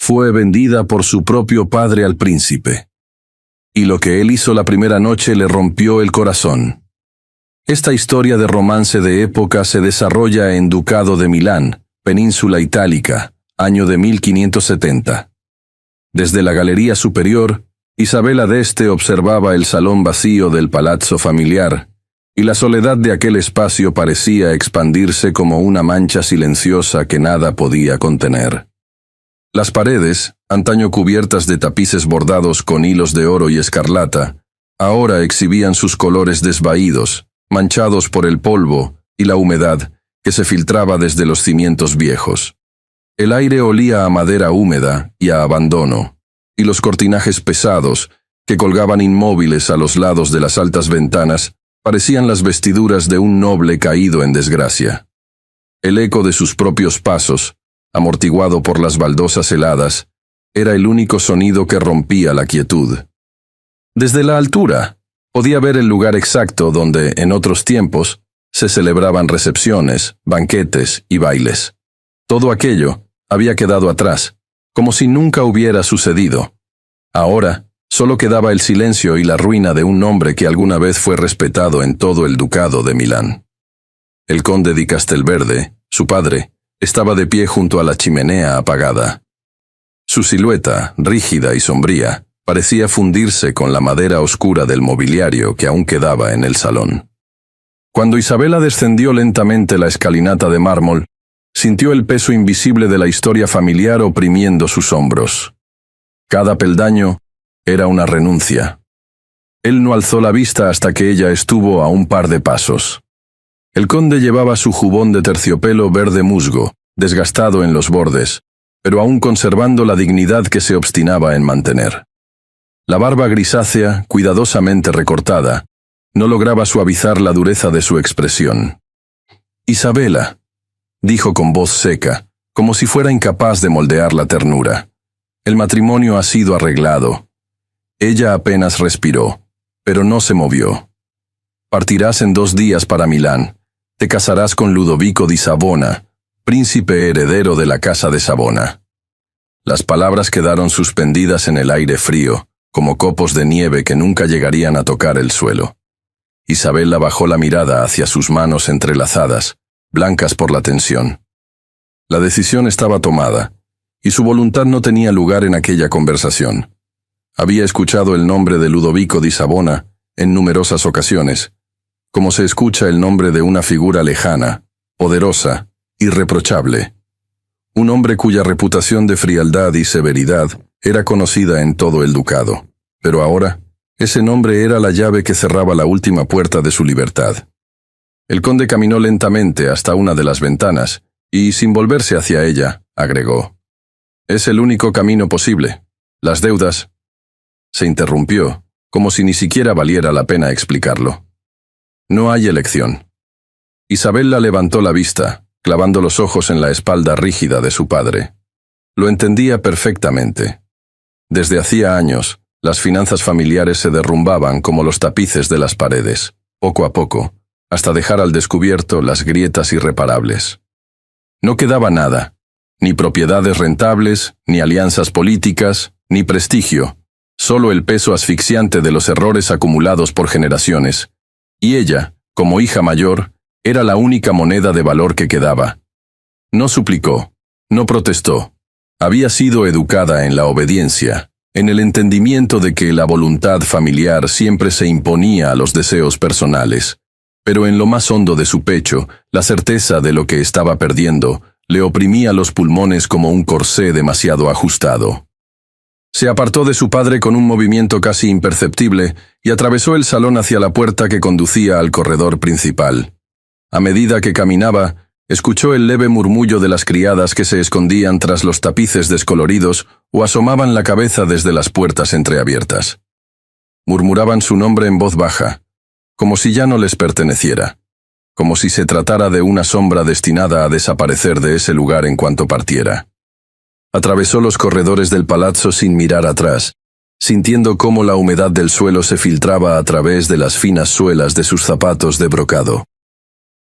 fue vendida por su propio padre al príncipe. Y lo que él hizo la primera noche le rompió el corazón. Esta historia de romance de época se desarrolla en Ducado de Milán, Península Itálica, año de 1570. Desde la galería superior, Isabella d'Este observaba el salón vacío del palazzo familiar, y la soledad de aquel espacio parecía expandirse como una mancha silenciosa que nada podía contener. Las paredes, antaño cubiertas de tapices bordados con hilos de oro y escarlata, ahora exhibían sus colores desvaídos, manchados por el polvo y la humedad que se filtraba desde los cimientos viejos. El aire olía a madera húmeda y a abandono, y los cortinajes pesados, que colgaban inmóviles a los lados de las altas ventanas, parecían las vestiduras de un noble caído en desgracia. El eco de sus propios pasos, amortiguado por las baldosas heladas, era el único sonido que rompía la quietud. Desde la altura, podía ver el lugar exacto donde, en otros tiempos, se celebraban recepciones, banquetes y bailes. Todo aquello había quedado atrás, como si nunca hubiera sucedido. Ahora, solo quedaba el silencio y la ruina de un nombre que alguna vez fue respetado en todo el Ducado de Milán. El conde di Castelverde, su padre, estaba de pie junto a la chimenea apagada. Su silueta, rígida y sombría, parecía fundirse con la madera oscura del mobiliario que aún quedaba en el salón. Cuando Isabella descendió lentamente la escalinata de mármol, sintió el peso invisible de la historia familiar oprimiendo sus hombros. Cada peldaño era una renuncia. Él no alzó la vista hasta que ella estuvo a un par de pasos. El conde llevaba su jubón de terciopelo verde musgo, desgastado en los bordes, pero aún conservando la dignidad que se obstinaba en mantener. La barba grisácea, cuidadosamente recortada, no lograba suavizar la dureza de su expresión. «Isabella», dijo con voz seca, como si fuera incapaz de moldear la ternura. «El matrimonio ha sido arreglado». Ella apenas respiró, pero no se movió. «Partirás en 2 días para Milán. Te casarás con Ludovico di Savona, príncipe heredero de la casa de Savona». Las palabras quedaron suspendidas en el aire frío, como copos de nieve que nunca llegarían a tocar el suelo. Isabella bajó la mirada hacia sus manos entrelazadas, blancas por la tensión. La decisión estaba tomada, y su voluntad no tenía lugar en aquella conversación. Había escuchado el nombre de Ludovico di Savona en numerosas ocasiones, como se escucha el nombre de una figura lejana, poderosa, irreprochable. Un hombre cuya reputación de frialdad y severidad era conocida en todo el ducado, pero ahora ese nombre era la llave que cerraba la última puerta de su libertad. El conde caminó lentamente hasta una de las ventanas y, sin volverse hacia ella, agregó: «Es el único camino posible. Las deudas...» Se interrumpió, como si ni siquiera valiera la pena explicarlo. «No hay elección». Isabella levantó la vista, clavando los ojos en la espalda rígida de su padre. Lo entendía perfectamente. Desde hacía años, las finanzas familiares se derrumbaban como los tapices de las paredes, poco a poco, hasta dejar al descubierto las grietas irreparables. No quedaba nada, ni propiedades rentables, ni alianzas políticas, ni prestigio, solo el peso asfixiante de los errores acumulados por generaciones, y ella, como hija mayor, era la única moneda de valor que quedaba. No suplicó, no protestó. Había sido educada en la obediencia, en el entendimiento de que la voluntad familiar siempre se imponía a los deseos personales, pero en lo más hondo de su pecho, la certeza de lo que estaba perdiendo le oprimía los pulmones como un corsé demasiado ajustado. Se apartó de su padre con un movimiento casi imperceptible y atravesó el salón hacia la puerta que conducía al corredor principal. A medida que caminaba, escuchó el leve murmullo de las criadas que se escondían tras los tapices descoloridos o asomaban la cabeza desde las puertas entreabiertas. Murmuraban su nombre en voz baja, como si ya no les perteneciera, como si se tratara de una sombra destinada a desaparecer de ese lugar en cuanto partiera. Atravesó los corredores del palazzo sin mirar atrás, sintiendo cómo la humedad del suelo se filtraba a través de las finas suelas de sus zapatos de brocado.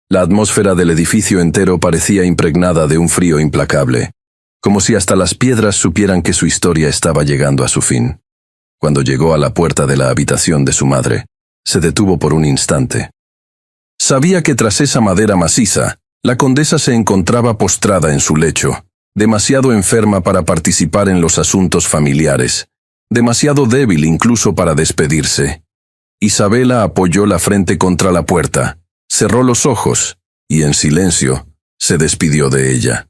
La atmósfera del edificio entero parecía impregnada de un frío implacable, como si hasta las piedras supieran que su historia estaba llegando a su fin. Cuando llegó a la puerta de la habitación de su madre, se detuvo por un instante. Sabía que tras esa madera maciza, la condesa se encontraba postrada en su lecho, demasiado enferma para participar en los asuntos familiares, demasiado débil incluso para despedirse. Isabela apoyó la frente contra la puerta, cerró los ojos y, en silencio, se despidió de ella.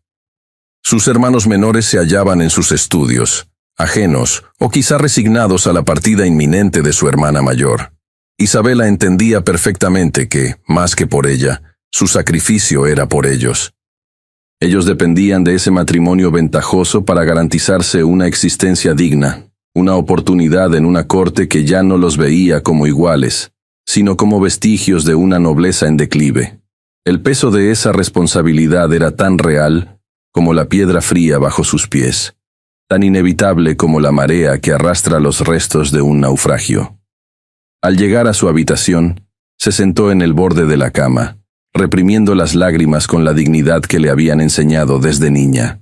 Sus hermanos menores se hallaban en sus estudios, ajenos o quizá resignados a la partida inminente de su hermana mayor. Isabela entendía perfectamente que, más que por ella, su sacrificio era por ellos. Ellos dependían de ese matrimonio ventajoso para garantizarse una existencia digna, una oportunidad en una corte que ya no los veía como iguales, sino como vestigios de una nobleza en declive. El peso de esa responsabilidad era tan real como la piedra fría bajo sus pies, tan inevitable como la marea que arrastra los restos de un naufragio. Al llegar a su habitación, se sentó en el borde de la cama, reprimiendo las lágrimas con la dignidad que le habían enseñado desde niña.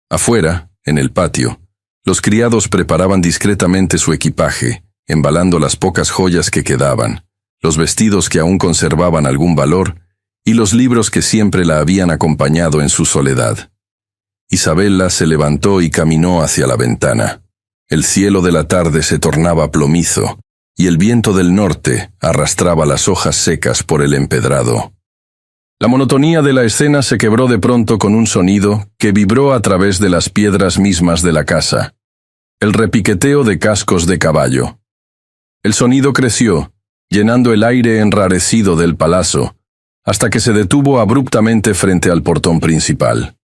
Afuera, en el patio, los criados preparaban discretamente su equipaje, embalando las pocas joyas que quedaban, los vestidos que aún conservaban algún valor y los libros que siempre la habían acompañado en su soledad. Isabela se levantó y caminó hacia la ventana. El cielo de la tarde se tornaba plomizo, y el viento del norte arrastraba las hojas secas por el empedrado. La monotonía de la escena se quebró de pronto con un sonido que vibró a través de las piedras mismas de la casa: el repiqueteo de cascos de caballo. El sonido creció, llenando el aire enrarecido del palacio, hasta que se detuvo abruptamente frente al portón principal.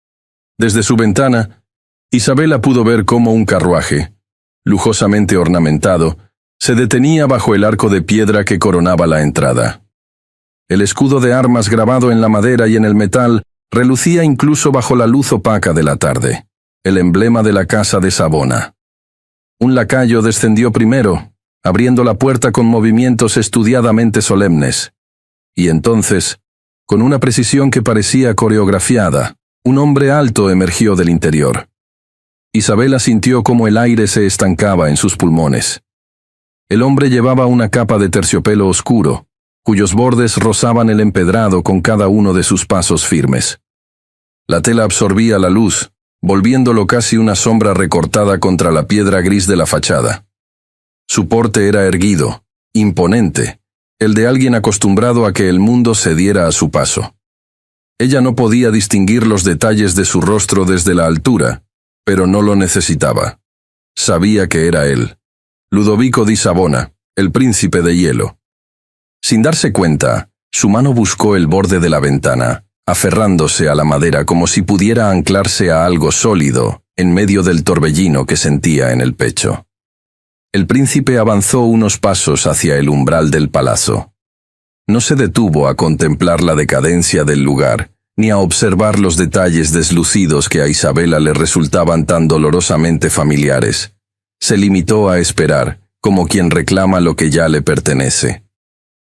Desde su ventana, Isabela pudo ver cómo un carruaje, lujosamente ornamentado, se detenía bajo el arco de piedra que coronaba la entrada. El escudo de armas grabado en la madera y en el metal relucía incluso bajo la luz opaca de la tarde, el emblema de la casa de Savona. Un lacayo descendió primero, abriendo la puerta con movimientos estudiadamente solemnes, y entonces, con una precisión que parecía coreografiada, un hombre alto emergió del interior. Isabela sintió cómo el aire se estancaba en sus pulmones. El hombre llevaba una capa de terciopelo oscuro, cuyos bordes rozaban el empedrado con cada uno de sus pasos firmes. La tela absorbía la luz, volviéndolo casi una sombra recortada contra la piedra gris de la fachada. Su porte era erguido, imponente, el de alguien acostumbrado a que el mundo cediera a su paso. Ella no podía distinguir los detalles de su rostro desde la altura, pero no lo necesitaba. Sabía que era él, Ludovico di Savona, el príncipe de hielo. Sin darse cuenta, su mano buscó el borde de la ventana, aferrándose a la madera como si pudiera anclarse a algo sólido, en medio del torbellino que sentía en el pecho. El príncipe avanzó unos pasos hacia el umbral del palacio. No se detuvo a contemplar la decadencia del lugar, ni a observar los detalles deslucidos que a Isabela le resultaban tan dolorosamente familiares. Se limitó a esperar, como quien reclama lo que ya le pertenece.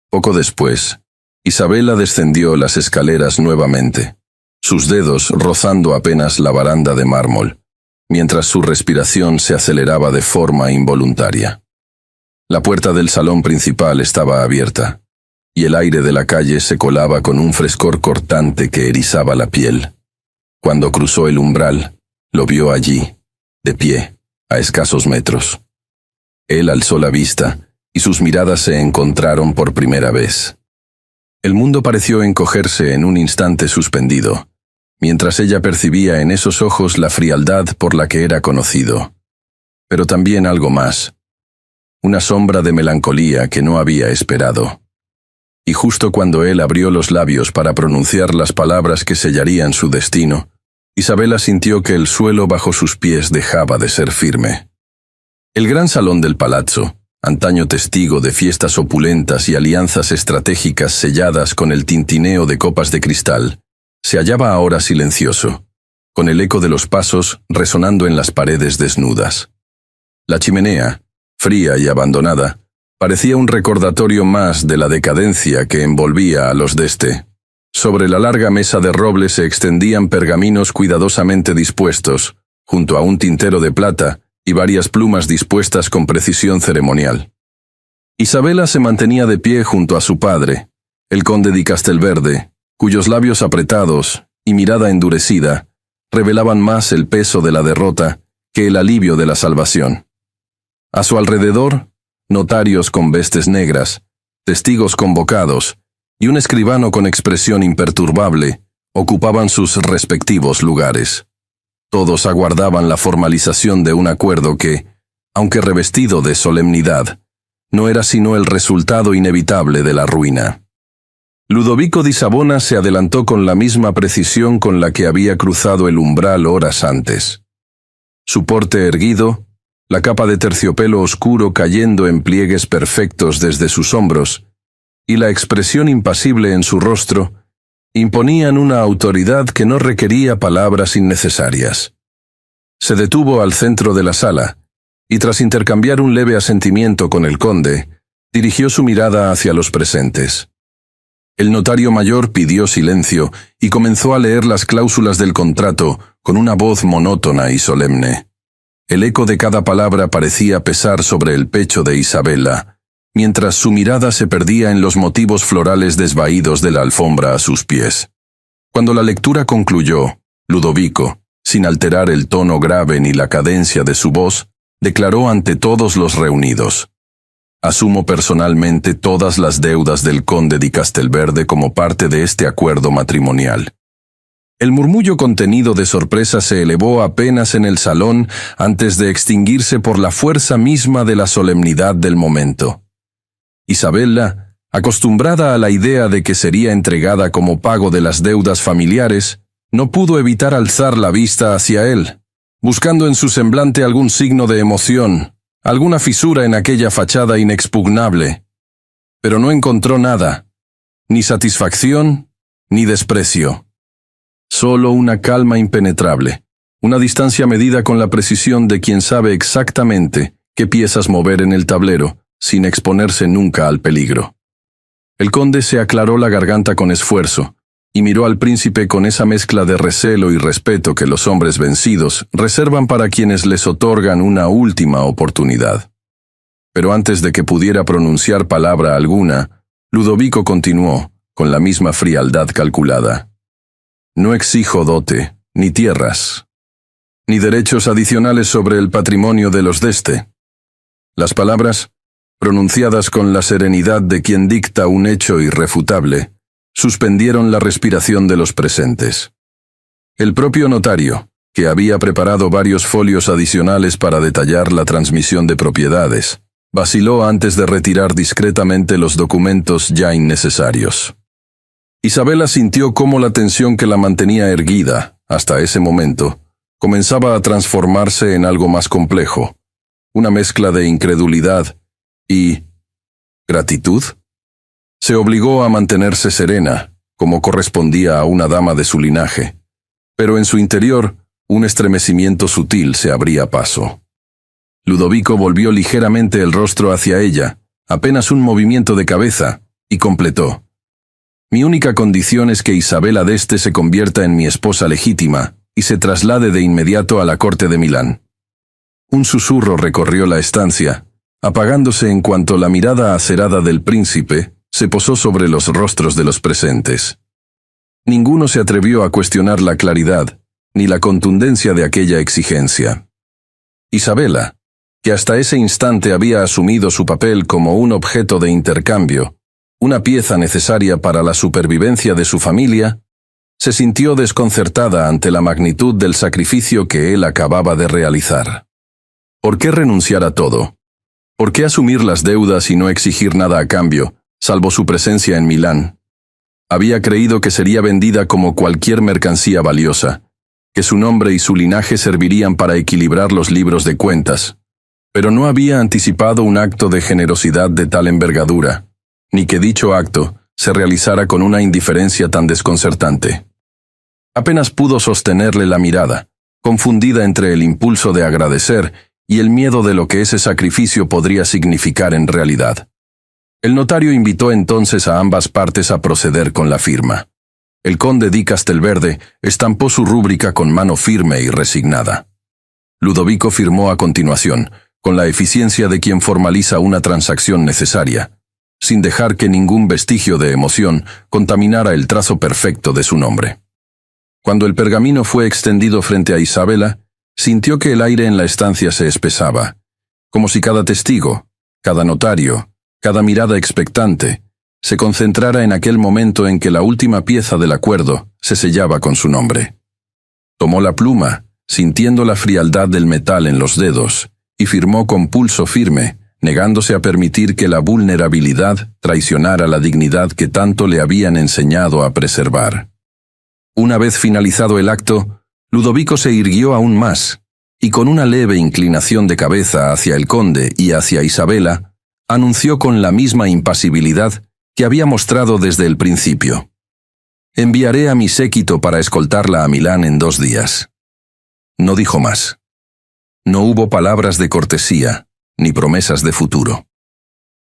Poco después, Isabela descendió las escaleras nuevamente, sus dedos rozando apenas la baranda de mármol, mientras su respiración se aceleraba de forma involuntaria. La puerta del salón principal estaba abierta, y el aire de la calle se colaba con un frescor cortante que erizaba la piel. Cuando cruzó el umbral, lo vio allí, de pie, a escasos metros. Él alzó la vista, y sus miradas se encontraron por primera vez. El mundo pareció encogerse en un instante suspendido, mientras ella percibía en esos ojos la frialdad por la que era conocido, pero también algo más, una sombra de melancolía que no había esperado. Y justo cuando él abrió los labios para pronunciar las palabras que sellarían su destino, Isabela sintió que el suelo bajo sus pies dejaba de ser firme. El gran salón del palazzo, antaño testigo de fiestas opulentas y alianzas estratégicas selladas con el tintineo de copas de cristal, se hallaba ahora silencioso, con el eco de los pasos resonando en las paredes desnudas. La chimenea, fría y abandonada, parecía un recordatorio más de la decadencia que envolvía a los de este. Sobre la larga mesa de roble se extendían pergaminos cuidadosamente dispuestos, junto a un tintero de plata y varias plumas dispuestas con precisión ceremonial. Isabela se mantenía de pie junto a su padre, el conde de Castelverde, cuyos labios apretados y mirada endurecida revelaban más el peso de la derrota que el alivio de la salvación. A su alrededor, notarios con vestes negras, testigos convocados y un escribano con expresión imperturbable ocupaban sus respectivos lugares. Todos aguardaban la formalización de un acuerdo que, aunque revestido de solemnidad, no era sino el resultado inevitable de la ruina. Ludovico di Savona se adelantó con la misma precisión con la que había cruzado el umbral horas antes. Su porte erguido, la capa de terciopelo oscuro cayendo en pliegues perfectos desde sus hombros, y la expresión impasible en su rostro, imponían una autoridad que no requería palabras innecesarias. Se detuvo al centro de la sala, y tras intercambiar un leve asentimiento con el conde, dirigió su mirada hacia los presentes. El notario mayor pidió silencio y comenzó a leer las cláusulas del contrato con una voz monótona y solemne. El eco de cada palabra parecía pesar sobre el pecho de Isabela, mientras su mirada se perdía en los motivos florales desvaídos de la alfombra a sus pies. Cuando la lectura concluyó, Ludovico, sin alterar el tono grave ni la cadencia de su voz, declaró ante todos los reunidos: «Asumo personalmente todas las deudas del conde de Castelverde como parte de este acuerdo matrimonial». El murmullo contenido de sorpresa se elevó apenas en el salón antes de extinguirse por la fuerza misma de la solemnidad del momento. Isabela, acostumbrada a la idea de que sería entregada como pago de las deudas familiares, no pudo evitar alzar la vista hacia él, buscando en su semblante algún signo de emoción, alguna fisura en aquella fachada inexpugnable. Pero no encontró nada, ni satisfacción, ni desprecio. Solo una calma impenetrable, una distancia medida con la precisión de quien sabe exactamente qué piezas mover en el tablero, sin exponerse nunca al peligro. El conde se aclaró la garganta con esfuerzo, y miró al príncipe con esa mezcla de recelo y respeto que los hombres vencidos reservan para quienes les otorgan una última oportunidad. Pero antes de que pudiera pronunciar palabra alguna, Ludovico continuó, con la misma frialdad calculada: «No exijo dote, ni tierras, ni derechos adicionales sobre el patrimonio de los d'este». Las palabras, pronunciadas con la serenidad de quien dicta un hecho irrefutable, suspendieron la respiración de los presentes. El propio notario, que había preparado varios folios adicionales para detallar la transmisión de propiedades, vaciló antes de retirar discretamente los documentos ya innecesarios. Isabela sintió cómo la tensión que la mantenía erguida, hasta ese momento, comenzaba a transformarse en algo más complejo, una mezcla de incredulidad y gratitud. Se obligó a mantenerse serena, como correspondía a una dama de su linaje, pero en su interior un estremecimiento sutil se abría paso. Ludovico volvió ligeramente el rostro hacia ella, apenas un movimiento de cabeza, y completó: «Mi única condición es que Isabela d'Este se convierta en mi esposa legítima y se traslade de inmediato a la corte de Milán». Un susurro recorrió la estancia, apagándose en cuanto la mirada acerada del príncipe se posó sobre los rostros de los presentes. Ninguno se atrevió a cuestionar la claridad ni la contundencia de aquella exigencia. Isabela, que hasta ese instante había asumido su papel como un objeto de intercambio, una pieza necesaria para la supervivencia de su familia, se sintió desconcertada ante la magnitud del sacrificio que él acababa de realizar. ¿Por qué renunciar a todo? ¿Por qué asumir las deudas y no exigir nada a cambio, salvo su presencia en Milán? Había creído que sería vendida como cualquier mercancía valiosa, que su nombre y su linaje servirían para equilibrar los libros de cuentas, pero no había anticipado un acto de generosidad de tal envergadura, ni que dicho acto se realizara con una indiferencia tan desconcertante. Apenas pudo sostenerle la mirada, confundida entre el impulso de agradecer y el miedo de lo que ese sacrificio podría significar en realidad. El notario invitó entonces a ambas partes a proceder con la firma. El conde di Castelverde estampó su rúbrica con mano firme y resignada. Ludovico firmó a continuación, con la eficiencia de quien formaliza una transacción necesaria, sin dejar que ningún vestigio de emoción contaminara el trazo perfecto de su nombre. Cuando el pergamino fue extendido frente a Isabela, sintió que el aire en la estancia se espesaba, como si cada testigo, cada notario, cada mirada expectante, se concentrara en aquel momento en que la última pieza del acuerdo se sellaba con su nombre. Tomó la pluma, sintiendo la frialdad del metal en los dedos, y firmó con pulso firme, negándose a permitir que la vulnerabilidad traicionara la dignidad que tanto le habían enseñado a preservar. Una vez finalizado el acto, Ludovico se irguió aún más, y con una leve inclinación de cabeza hacia el conde y hacia Isabela, anunció con la misma impasibilidad que había mostrado desde el principio: «Enviaré a mi séquito para escoltarla a Milán en 2 días». No dijo más. No hubo palabras de cortesía, ni promesas de futuro.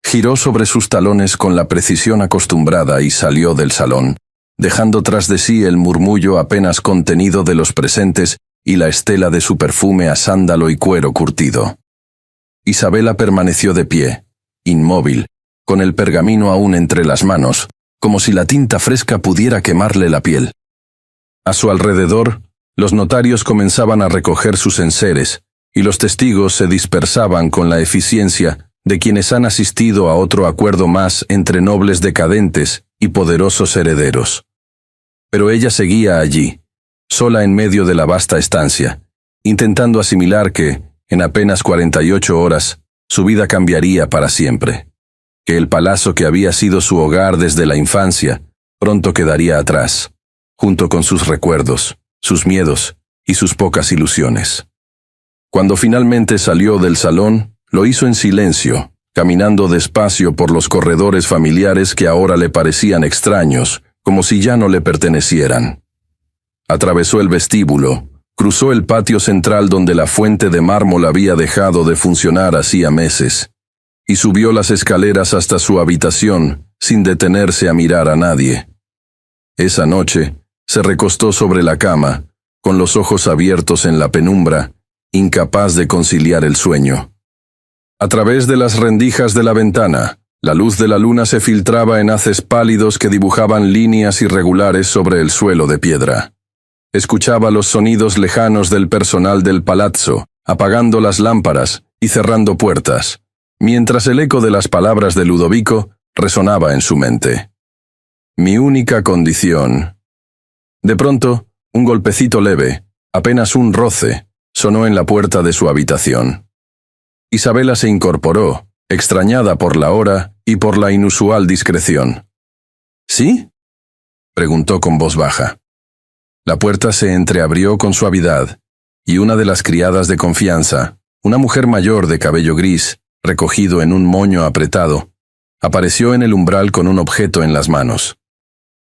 Giró sobre sus talones con la precisión acostumbrada y salió del salón, dejando tras de sí el murmullo apenas contenido de los presentes y la estela de su perfume a sándalo y cuero curtido. Isabela permaneció de pie, inmóvil, con el pergamino aún entre las manos, como si la tinta fresca pudiera quemarle la piel. A su alrededor, los notarios comenzaban a recoger sus enseres, y los testigos se dispersaban con la eficiencia de quienes han asistido a otro acuerdo más entre nobles decadentes y poderosos herederos. Pero ella seguía allí, sola en medio de la vasta estancia, intentando asimilar que, en apenas 48 horas, su vida cambiaría para siempre, que el palacio que había sido su hogar desde la infancia pronto quedaría atrás, junto con sus recuerdos, sus miedos y sus pocas ilusiones. Cuando finalmente salió del salón, lo hizo en silencio, caminando despacio por los corredores familiares que ahora le parecían extraños, como si ya no le pertenecieran. Atravesó el vestíbulo, cruzó el patio central donde la fuente de mármol había dejado de funcionar hacía meses, y subió las escaleras hasta su habitación, sin detenerse a mirar a nadie. Esa noche, se recostó sobre la cama, con los ojos abiertos en la penumbra, incapaz de conciliar el sueño. A través de las rendijas de la ventana, la luz de la luna se filtraba en haces pálidos que dibujaban líneas irregulares sobre el suelo de piedra. Escuchaba los sonidos lejanos del personal del palazzo, apagando las lámparas y cerrando puertas, mientras el eco de las palabras de Ludovico resonaba en su mente. Mi única condición. De pronto, un golpecito leve, apenas un roce, sonó en la puerta de su habitación. Isabela se incorporó, extrañada por la hora y por la inusual discreción. ¿Sí?, preguntó con voz baja. La puerta se entreabrió con suavidad, y una de las criadas de confianza, una mujer mayor de cabello gris, recogido en un moño apretado, apareció en el umbral con un objeto en las manos.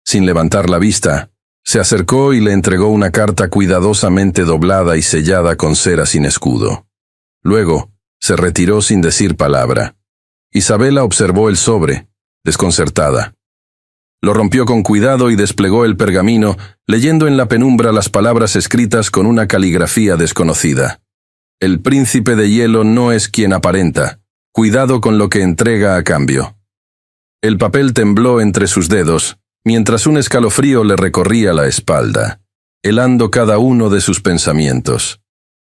Sin levantar la vista, se acercó y le entregó una carta cuidadosamente doblada y sellada con cera sin escudo. Luego, se retiró sin decir palabra. Isabela observó el sobre, desconcertada. Lo rompió con cuidado y desplegó el pergamino, leyendo en la penumbra las palabras escritas con una caligrafía desconocida. El príncipe de hielo no es quien aparenta. Cuidado con lo que entrega a cambio. El papel tembló entre sus dedos, mientras un escalofrío le recorría la espalda, helando cada uno de sus pensamientos.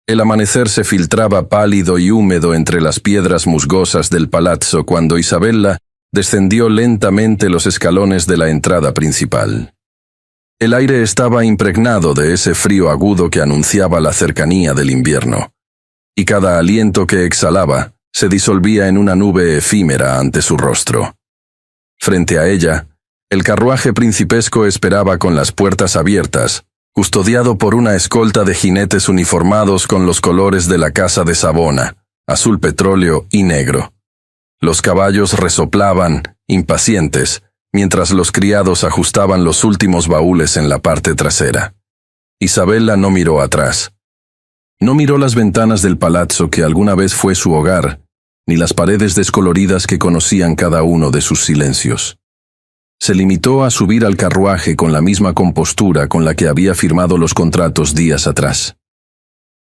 El amanecer se filtraba pálido y húmedo entre las piedras musgosas del palazzo cuando Isabella descendió lentamente los escalones de la entrada principal. El aire estaba impregnado de ese frío agudo que anunciaba la cercanía del invierno, y cada aliento que exhalaba se disolvía en una nube efímera ante su rostro. Frente a ella, el carruaje principesco esperaba con las puertas abiertas, custodiado por una escolta de jinetes uniformados con los colores de la Casa de Savona, azul petróleo y negro. Los caballos resoplaban, impacientes, mientras los criados ajustaban los últimos baúles en la parte trasera. Isabella no miró atrás. No miró las ventanas del palazzo que alguna vez fue su hogar, ni las paredes descoloridas que conocían cada uno de sus silencios. Se limitó a subir al carruaje con la misma compostura con la que había firmado los contratos días atrás.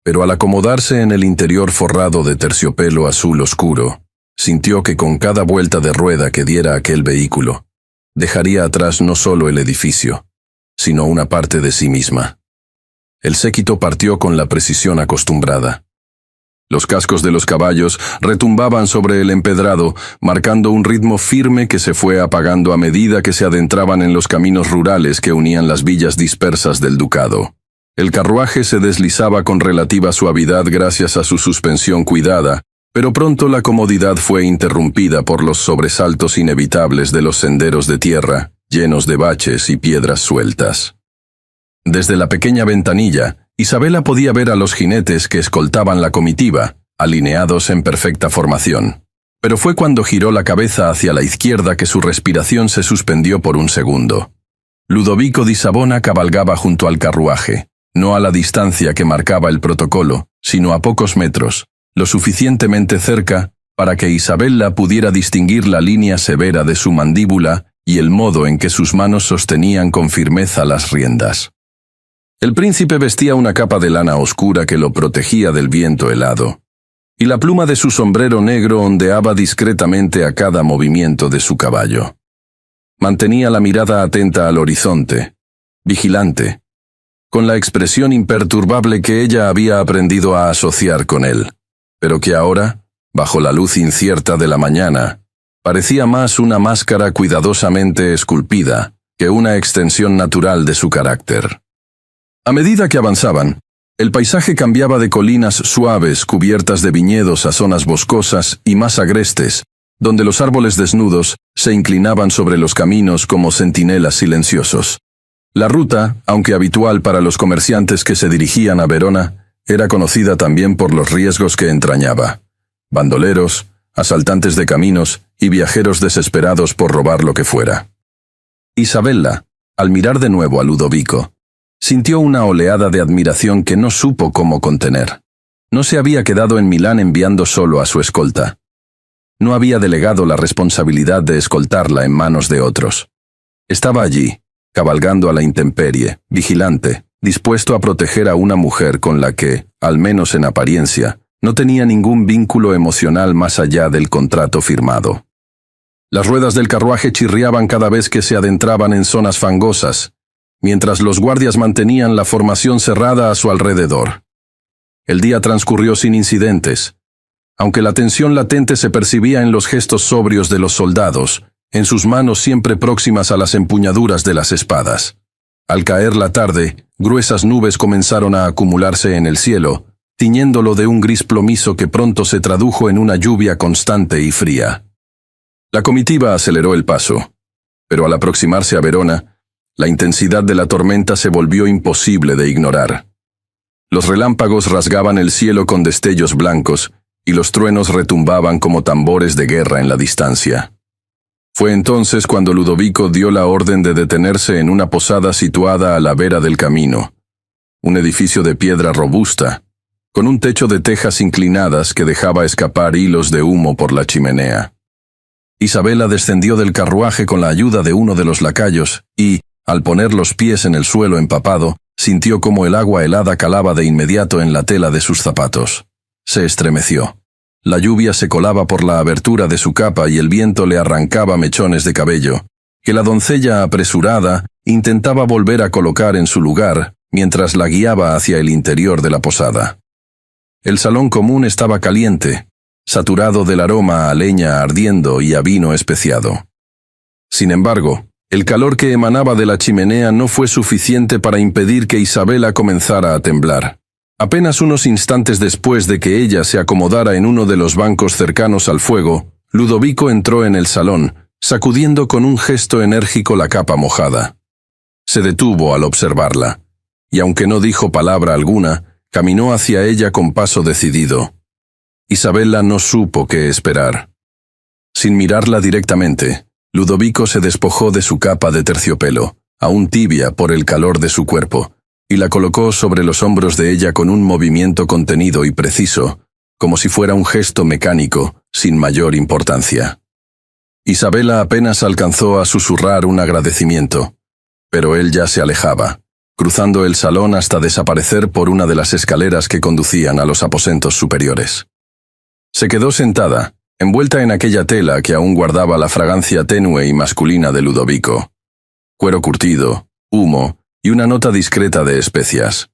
Pero al acomodarse en el interior forrado de terciopelo azul oscuro, sintió que con cada vuelta de rueda que diera aquel vehículo, dejaría atrás no solo el edificio, sino una parte de sí misma. El séquito partió con la precisión acostumbrada. Los cascos de los caballos retumbaban sobre el empedrado, marcando un ritmo firme que se fue apagando a medida que se adentraban en los caminos rurales que unían las villas dispersas del ducado. El carruaje se deslizaba con relativa suavidad gracias a su suspensión cuidada, pero pronto la comodidad fue interrumpida por los sobresaltos inevitables de los senderos de tierra, llenos de baches y piedras sueltas. Desde la pequeña ventanilla, Isabela podía ver a los jinetes que escoltaban la comitiva, alineados en perfecta formación. Pero fue cuando giró la cabeza hacia la izquierda que su respiración se suspendió por un segundo. Ludovico di Savona cabalgaba junto al carruaje, no a la distancia que marcaba el protocolo, sino a pocos metros, lo suficientemente cerca para que Isabella pudiera distinguir la línea severa de su mandíbula y el modo en que sus manos sostenían con firmeza las riendas. El príncipe vestía una capa de lana oscura que lo protegía del viento helado, y la pluma de su sombrero negro ondeaba discretamente a cada movimiento de su caballo. Mantenía la mirada atenta al horizonte, vigilante, con la expresión imperturbable que ella había aprendido a asociar con él, pero que ahora, bajo la luz incierta de la mañana, parecía más una máscara cuidadosamente esculpida que una extensión natural de su carácter. A medida que avanzaban, el paisaje cambiaba de colinas suaves cubiertas de viñedos a zonas boscosas y más agrestes, donde los árboles desnudos se inclinaban sobre los caminos como centinelas silenciosos. La ruta, aunque habitual para los comerciantes que se dirigían a Verona, era conocida también por los riesgos que entrañaba: bandoleros, asaltantes de caminos y viajeros desesperados por robar lo que fuera. Isabella, al mirar de nuevo a Ludovico, sintió una oleada de admiración que no supo cómo contener. No se había quedado en Milán enviando solo a su escolta. No había delegado la responsabilidad de escoltarla en manos de otros. Estaba allí, cabalgando a la intemperie, vigilante, dispuesto a proteger a una mujer con la que, al menos en apariencia, no tenía ningún vínculo emocional más allá del contrato firmado. Las ruedas del carruaje chirriaban cada vez que se adentraban en zonas fangosas, mientras los guardias mantenían la formación cerrada a su alrededor. El día transcurrió sin incidentes, aunque la tensión latente se percibía en los gestos sobrios de los soldados, en sus manos siempre próximas a las empuñaduras de las espadas. Al caer la tarde, gruesas nubes comenzaron a acumularse en el cielo, tiñéndolo de un gris plomizo que pronto se tradujo en una lluvia constante y fría. La comitiva aceleró el paso, pero al aproximarse a Verona, la intensidad de la tormenta se volvió imposible de ignorar. Los relámpagos rasgaban el cielo con destellos blancos y los truenos retumbaban como tambores de guerra en la distancia. Fue entonces cuando Ludovico dio la orden de detenerse en una posada situada a la vera del camino, un edificio de piedra robusta, con un techo de tejas inclinadas que dejaba escapar hilos de humo por la chimenea. Isabella descendió del carruaje con la ayuda de uno de los lacayos y, al poner los pies en el suelo empapado, sintió como el agua helada calaba de inmediato en la tela de sus zapatos. Se estremeció. La lluvia se colaba por la abertura de su capa y el viento le arrancaba mechones de cabello, que la doncella apresurada intentaba volver a colocar en su lugar mientras la guiaba hacia el interior de la posada. El salón común estaba caliente, saturado del aroma a leña ardiendo y a vino especiado. Sin embargo, el calor que emanaba de la chimenea no fue suficiente para impedir que Isabella comenzara a temblar. Apenas unos instantes después de que ella se acomodara en uno de los bancos cercanos al fuego, Ludovico entró en el salón, sacudiendo con un gesto enérgico la capa mojada. Se detuvo al observarla, y aunque no dijo palabra alguna, caminó hacia ella con paso decidido. Isabella no supo qué esperar. Sin mirarla directamente, Ludovico se despojó de su capa de terciopelo, aún tibia por el calor de su cuerpo, y la colocó sobre los hombros de ella con un movimiento contenido y preciso, como si fuera un gesto mecánico, sin mayor importancia. Isabela apenas alcanzó a susurrar un agradecimiento, pero él ya se alejaba, cruzando el salón hasta desaparecer por una de las escaleras que conducían a los aposentos superiores. Se quedó sentada, envuelta en aquella tela que aún guardaba la fragancia tenue y masculina de Ludovico. Cuero curtido, humo y una nota discreta de especias.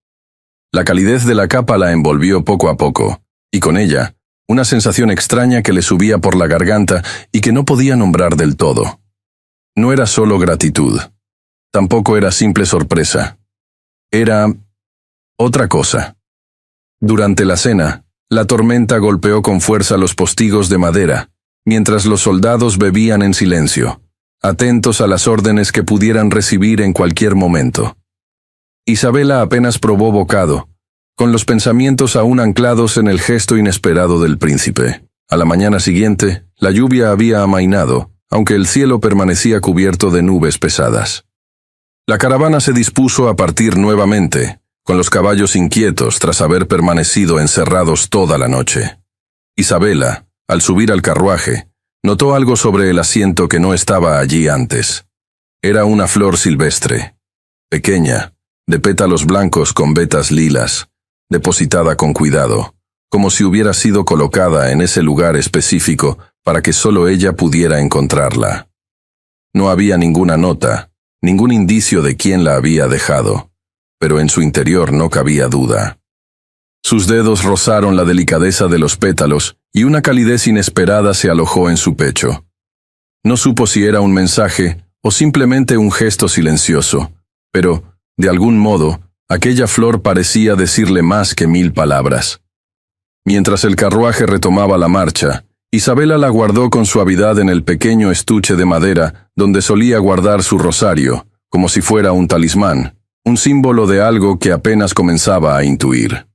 La calidez de la capa la envolvió poco a poco, y con ella, una sensación extraña que le subía por la garganta y que no podía nombrar del todo. No era solo gratitud. Tampoco era simple sorpresa. Era otra cosa. Durante la cena, la tormenta golpeó con fuerza los postigos de madera, mientras los soldados bebían en silencio, atentos a las órdenes que pudieran recibir en cualquier momento. Isabela apenas probó bocado, con los pensamientos aún anclados en el gesto inesperado del príncipe. A la mañana siguiente, la lluvia había amainado, aunque el cielo permanecía cubierto de nubes pesadas. La caravana se dispuso a partir nuevamente, con los caballos inquietos tras haber permanecido encerrados toda la noche. Isabela, al subir al carruaje, notó algo sobre el asiento que no estaba allí antes. Era una flor silvestre, pequeña, de pétalos blancos con vetas lilas, depositada con cuidado, como si hubiera sido colocada en ese lugar específico para que solo ella pudiera encontrarla. No había ninguna nota, ningún indicio de quién la había dejado, pero en su interior no cabía duda. Sus dedos rozaron la delicadeza de los pétalos y una calidez inesperada se alojó en su pecho. No supo si era un mensaje o simplemente un gesto silencioso, pero, de algún modo, aquella flor parecía decirle más que 1000 palabras. Mientras el carruaje retomaba la marcha, Isabela la guardó con suavidad en el pequeño estuche de madera donde solía guardar su rosario, como si fuera un talismán, un símbolo de algo que apenas comenzaba a intuir.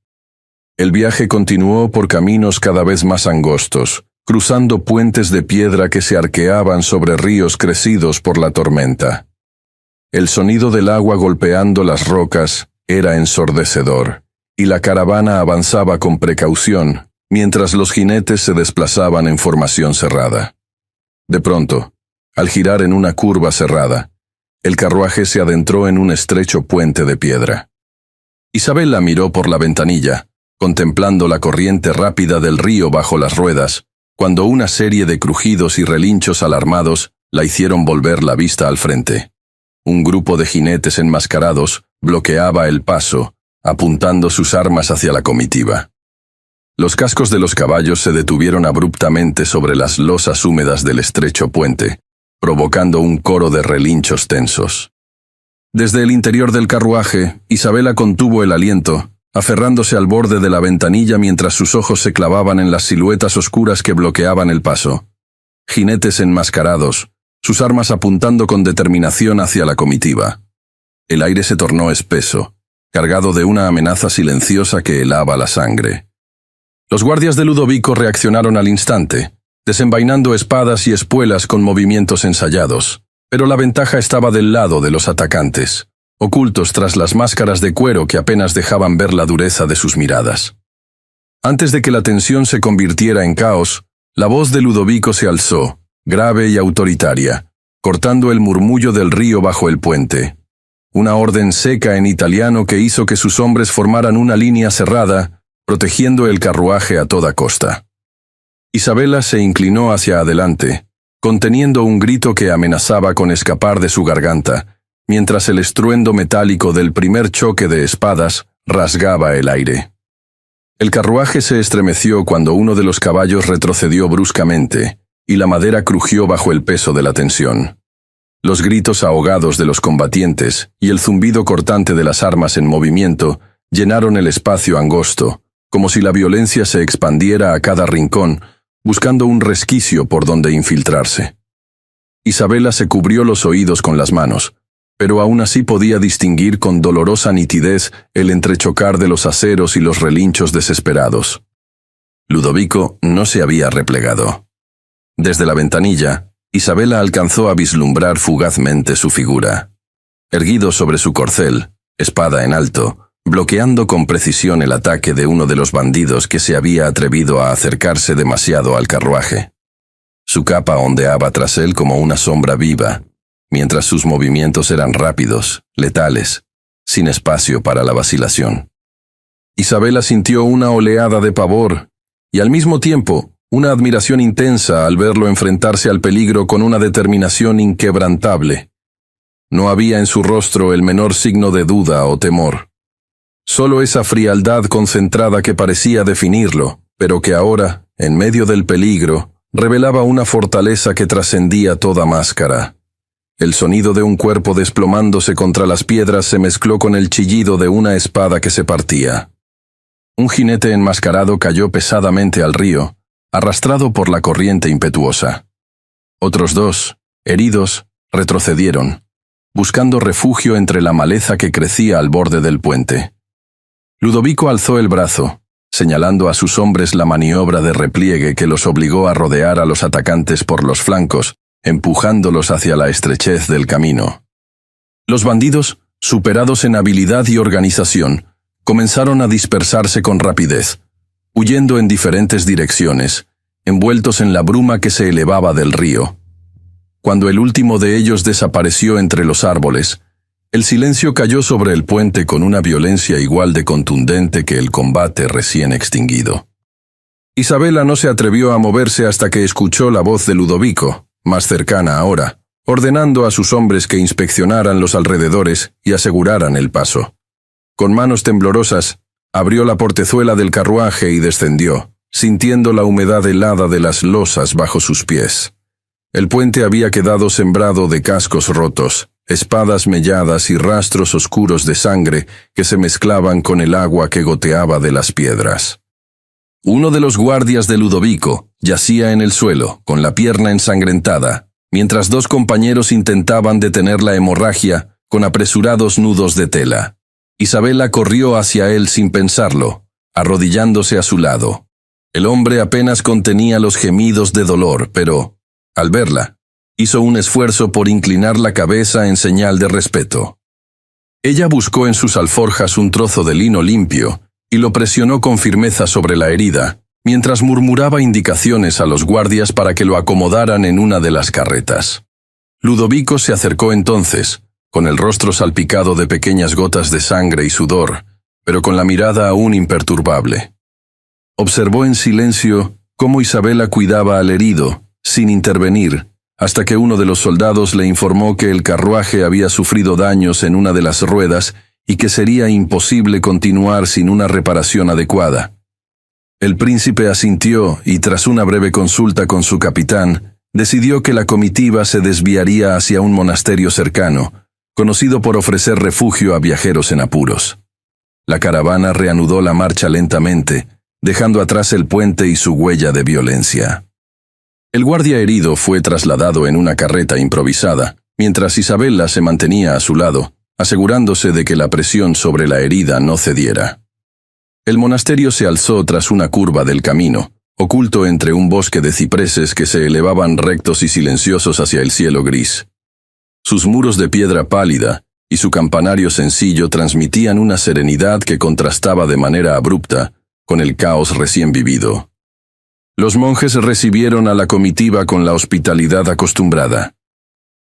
El viaje continuó por caminos cada vez más angostos, cruzando puentes de piedra que se arqueaban sobre ríos crecidos por la tormenta. El sonido del agua golpeando las rocas era ensordecedor, y la caravana avanzaba con precaución, mientras los jinetes se desplazaban en formación cerrada. De pronto, al girar en una curva cerrada, el carruaje se adentró en un estrecho puente de piedra. Isabela miró por la ventanilla, contemplando la corriente rápida del río bajo las ruedas, cuando una serie de crujidos y relinchos alarmados la hicieron volver la vista al frente. Un grupo de jinetes enmascarados bloqueaba el paso, apuntando sus armas hacia la comitiva. Los cascos de los caballos se detuvieron abruptamente sobre las losas húmedas del estrecho puente, provocando un coro de relinchos tensos. Desde el interior del carruaje, Isabela contuvo el aliento, aferrándose al borde de la ventanilla mientras sus ojos se clavaban en las siluetas oscuras que bloqueaban el paso. Jinetes enmascarados, sus armas apuntando con determinación hacia la comitiva. El aire se tornó espeso, cargado de una amenaza silenciosa que helaba la sangre. Los guardias de Ludovico reaccionaron al instante, desenvainando espadas y espuelas con movimientos ensayados, pero la ventaja estaba del lado de los atacantes, ocultos tras las máscaras de cuero que apenas dejaban ver la dureza de sus miradas. Antes de que la tensión se convirtiera en caos, la voz de Ludovico se alzó, grave y autoritaria, cortando el murmullo del río bajo el puente. Una orden seca en italiano que hizo que sus hombres formaran una línea cerrada, protegiendo el carruaje a toda costa. Isabela se inclinó hacia adelante, conteniendo un grito que amenazaba con escapar de su garganta, mientras el estruendo metálico del primer choque de espadas rasgaba el aire. El carruaje se estremeció cuando uno de los caballos retrocedió bruscamente, y la madera crujió bajo el peso de la tensión. Los gritos ahogados de los combatientes y el zumbido cortante de las armas en movimiento llenaron el espacio angosto, como si la violencia se expandiera a cada rincón, buscando un resquicio por donde infiltrarse. Isabela se cubrió los oídos con las manos, pero aún así podía distinguir con dolorosa nitidez el entrechocar de los aceros y los relinchos desesperados. Ludovico no se había replegado. Desde la ventanilla, Isabela alcanzó a vislumbrar fugazmente su figura. Erguido sobre su corcel, espada en alto, bloqueando con precisión el ataque de uno de los bandidos que se había atrevido a acercarse demasiado al carruaje. Su capa ondeaba tras él como una sombra viva, mientras sus movimientos eran rápidos, letales, sin espacio para la vacilación. Isabela sintió una oleada de pavor y al mismo tiempo una admiración intensa al verlo enfrentarse al peligro con una determinación inquebrantable. No había en su rostro el menor signo de duda o temor. Solo esa frialdad concentrada que parecía definirlo, pero que ahora, en medio del peligro, revelaba una fortaleza que trascendía toda máscara. El sonido de un cuerpo desplomándose contra las piedras se mezcló con el chillido de una espada que se partía. Un jinete enmascarado cayó pesadamente al río, arrastrado por la corriente impetuosa. Otros dos, heridos, retrocedieron, buscando refugio entre la maleza que crecía al borde del puente. Ludovico alzó el brazo, señalando a sus hombres la maniobra de repliegue que los obligó a rodear a los atacantes por los flancos, empujándolos hacia la estrechez del camino. Los bandidos, superados en habilidad y organización, comenzaron a dispersarse con rapidez, huyendo en diferentes direcciones, envueltos en la bruma que se elevaba del río. Cuando el último de ellos desapareció entre los árboles, el silencio cayó sobre el puente con una violencia igual de contundente que el combate recién extinguido. Isabela no se atrevió a moverse hasta que escuchó la voz de Ludovico, más cercana ahora, ordenando a sus hombres que inspeccionaran los alrededores y aseguraran el paso. Con manos temblorosas, abrió la portezuela del carruaje y descendió, sintiendo la humedad helada de las losas bajo sus pies. El puente había quedado sembrado de cascos rotos, espadas melladas y rastros oscuros de sangre que se mezclaban con el agua que goteaba de las piedras. Uno de los guardias de Ludovico yacía en el suelo, con la pierna ensangrentada, mientras dos compañeros intentaban detener la hemorragia con apresurados nudos de tela. Isabela corrió hacia él sin pensarlo, arrodillándose a su lado. El hombre apenas contenía los gemidos de dolor, pero, al verla, hizo un esfuerzo por inclinar la cabeza en señal de respeto. Ella buscó en sus alforjas un trozo de lino limpio y lo presionó con firmeza sobre la herida, mientras murmuraba indicaciones a los guardias para que lo acomodaran en una de las carretas. Ludovico se acercó entonces, con el rostro salpicado de pequeñas gotas de sangre y sudor, pero con la mirada aún imperturbable. Observó en silencio cómo Isabela cuidaba al herido, sin intervenir, hasta que uno de los soldados le informó que el carruaje había sufrido daños en una de las ruedas y que sería imposible continuar sin una reparación adecuada. El príncipe asintió y, tras una breve consulta con su capitán, decidió que la comitiva se desviaría hacia un monasterio cercano, conocido por ofrecer refugio a viajeros en apuros. La caravana reanudó la marcha lentamente, dejando atrás el puente y su huella de violencia. El guardia herido fue trasladado en una carreta improvisada, mientras Isabela se mantenía a su lado, asegurándose de que la presión sobre la herida no cediera. El monasterio se alzó tras una curva del camino, oculto entre un bosque de cipreses que se elevaban rectos y silenciosos hacia el cielo gris. Sus muros de piedra pálida y su campanario sencillo transmitían una serenidad que contrastaba de manera abrupta con el caos recién vivido. Los monjes recibieron a la comitiva con la hospitalidad acostumbrada,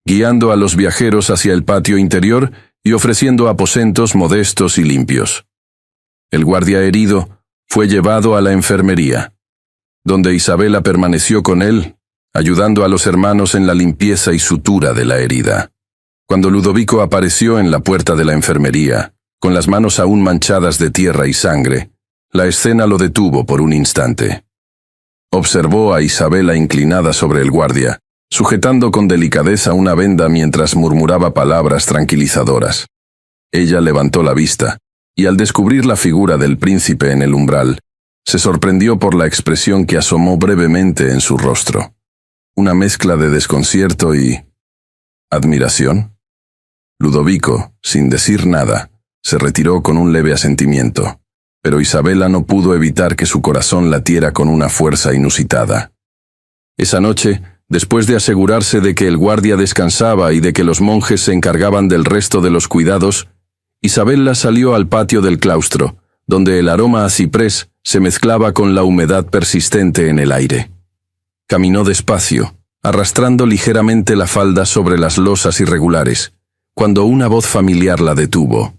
guiando a los viajeros hacia el patio interior y ofreciendo aposentos modestos y limpios. El guardia herido fue llevado a la enfermería, donde Isabela permaneció con él, ayudando a los hermanos en la limpieza y sutura de la herida. Cuando Ludovico apareció en la puerta de la enfermería, con las manos aún manchadas de tierra y sangre, la escena lo detuvo por un instante. Observó a Isabela inclinada sobre el guardia, sujetando con delicadeza una venda mientras murmuraba palabras tranquilizadoras. Ella levantó la vista, y al descubrir la figura del príncipe en el umbral, se sorprendió por la expresión que asomó brevemente en su rostro. Una mezcla de desconcierto y admiración. Ludovico, sin decir nada, se retiró con un leve asentimiento, pero Isabela no pudo evitar que su corazón latiera con una fuerza inusitada. Esa noche, después de asegurarse de que el guardia descansaba y de que los monjes se encargaban del resto de los cuidados, Isabela salió al patio del claustro, donde el aroma a ciprés se mezclaba con la humedad persistente en el aire. Caminó despacio, arrastrando ligeramente la falda sobre las losas irregulares, cuando una voz familiar la detuvo.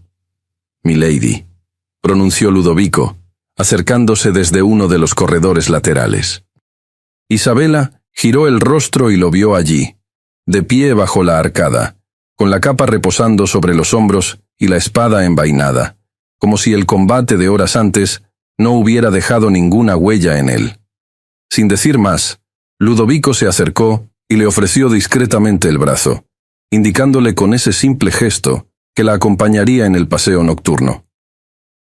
«Milady», pronunció Ludovico, acercándose desde uno de los corredores laterales. Isabela giró el rostro y lo vio allí, de pie bajo la arcada, con la capa reposando sobre los hombros y la espada envainada, como si el combate de horas antes no hubiera dejado ninguna huella en él. Sin decir más, Ludovico se acercó y le ofreció discretamente el brazo, indicándole con ese simple gesto que la acompañaría en el paseo nocturno.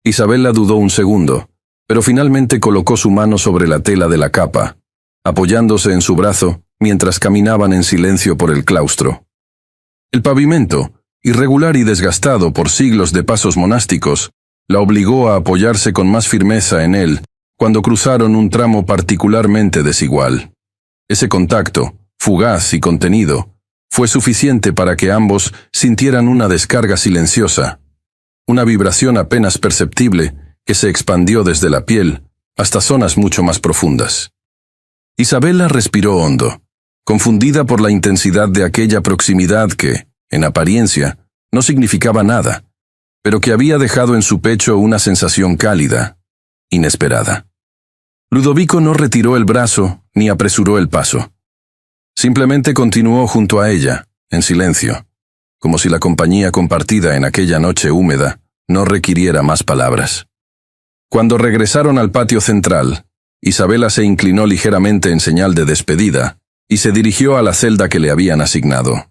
Isabela dudó un segundo, pero finalmente colocó su mano sobre la tela de la capa, apoyándose en su brazo mientras caminaban en silencio por el claustro. El pavimento, irregular y desgastado por siglos de pasos monásticos, la obligó a apoyarse con más firmeza en él cuando cruzaron un tramo particularmente desigual. Ese contacto, fugaz y contenido, fue suficiente para que ambos sintieran una descarga silenciosa, una vibración apenas perceptible que se expandió desde la piel hasta zonas mucho más profundas. Isabela respiró hondo, confundida por la intensidad de aquella proximidad que, en apariencia, no significaba nada, pero que había dejado en su pecho una sensación cálida, inesperada. Ludovico no retiró el brazo ni apresuró el paso. Simplemente continuó junto a ella, en silencio, como si la compañía compartida en aquella noche húmeda no requiriera más palabras. Cuando regresaron al patio central, Isabela se inclinó ligeramente en señal de despedida y se dirigió a la celda que le habían asignado.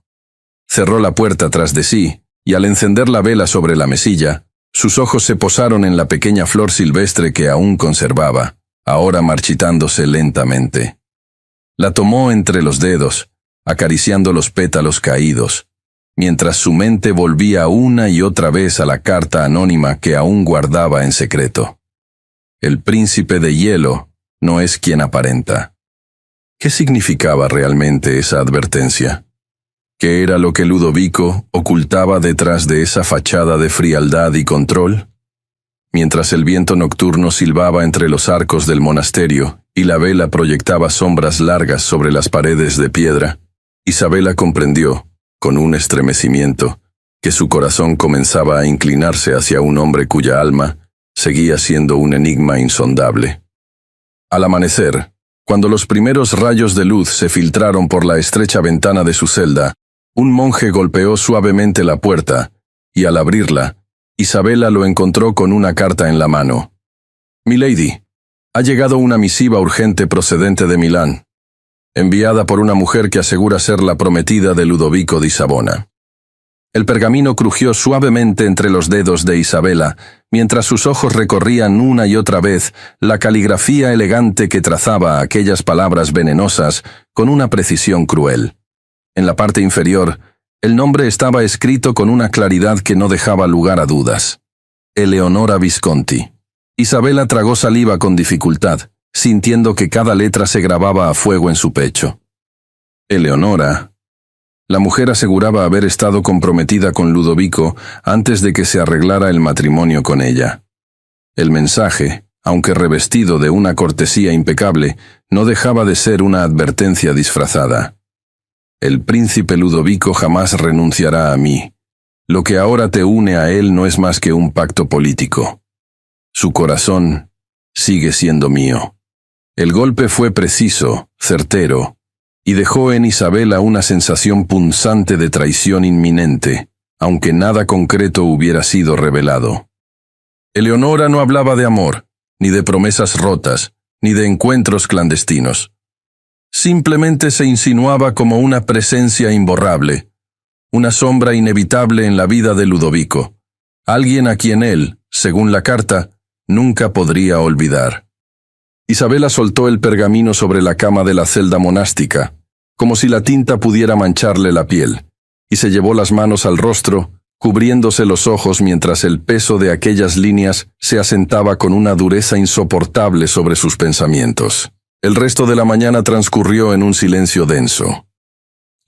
Cerró la puerta tras de sí y al encender la vela sobre la mesilla, sus ojos se posaron en la pequeña flor silvestre que aún conservaba, ahora marchitándose lentamente. La tomó entre los dedos, acariciando los pétalos caídos, mientras su mente volvía una y otra vez a la carta anónima que aún guardaba en secreto. El príncipe de hielo no es quien aparenta. ¿Qué significaba realmente esa advertencia? ¿Qué era lo que Ludovico ocultaba detrás de esa fachada de frialdad y control? Mientras el viento nocturno silbaba entre los arcos del monasterio y la vela proyectaba sombras largas sobre las paredes de piedra, Isabela comprendió, con un estremecimiento, que su corazón comenzaba a inclinarse hacia un hombre cuya alma seguía siendo un enigma insondable. Al amanecer, cuando los primeros rayos de luz se filtraron por la estrecha ventana de su celda, un monje golpeó suavemente la puerta, y al abrirla, Isabela lo encontró con una carta en la mano. «Milady, ha llegado una misiva urgente procedente de Milán, enviada por una mujer que asegura ser la prometida de Ludovico di Savona». El pergamino crujió suavemente entre los dedos de Isabela, mientras sus ojos recorrían una y otra vez la caligrafía elegante que trazaba aquellas palabras venenosas con una precisión cruel. En la parte inferior, el nombre estaba escrito con una claridad que no dejaba lugar a dudas. Eleonora Visconti. Isabela tragó saliva con dificultad, sintiendo que cada letra se grababa a fuego en su pecho. Eleonora. La mujer aseguraba haber estado comprometida con Ludovico antes de que se arreglara el matrimonio con ella. El mensaje, aunque revestido de una cortesía impecable, no dejaba de ser una advertencia disfrazada. El príncipe Ludovico jamás renunciará a mí. Lo que ahora te une a él no es más que un pacto político. Su corazón sigue siendo mío. El golpe fue preciso, certero, y dejó en Isabela una sensación punzante de traición inminente, aunque nada concreto hubiera sido revelado. Eleonora no hablaba de amor, ni de promesas rotas, ni de encuentros clandestinos. Simplemente se insinuaba como una presencia imborrable, una sombra inevitable en la vida de Ludovico, alguien a quien él, según la carta, nunca podría olvidar. Isabela soltó el pergamino sobre la cama de la celda monástica, como si la tinta pudiera mancharle la piel, y se llevó las manos al rostro, cubriéndose los ojos mientras el peso de aquellas líneas se asentaba con una dureza insoportable sobre sus pensamientos. El resto de la mañana transcurrió en un silencio denso.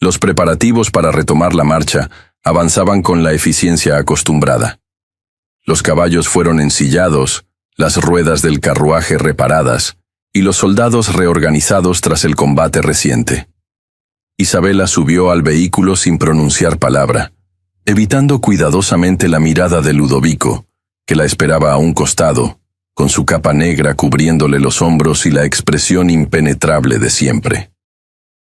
Los preparativos para retomar la marcha avanzaban con la eficiencia acostumbrada. Los caballos fueron ensillados, las ruedas del carruaje reparadas, y los soldados reorganizados tras el combate reciente. Isabela subió al vehículo sin pronunciar palabra, evitando cuidadosamente la mirada de Ludovico, que la esperaba a un costado, con su capa negra cubriéndole los hombros y la expresión impenetrable de siempre.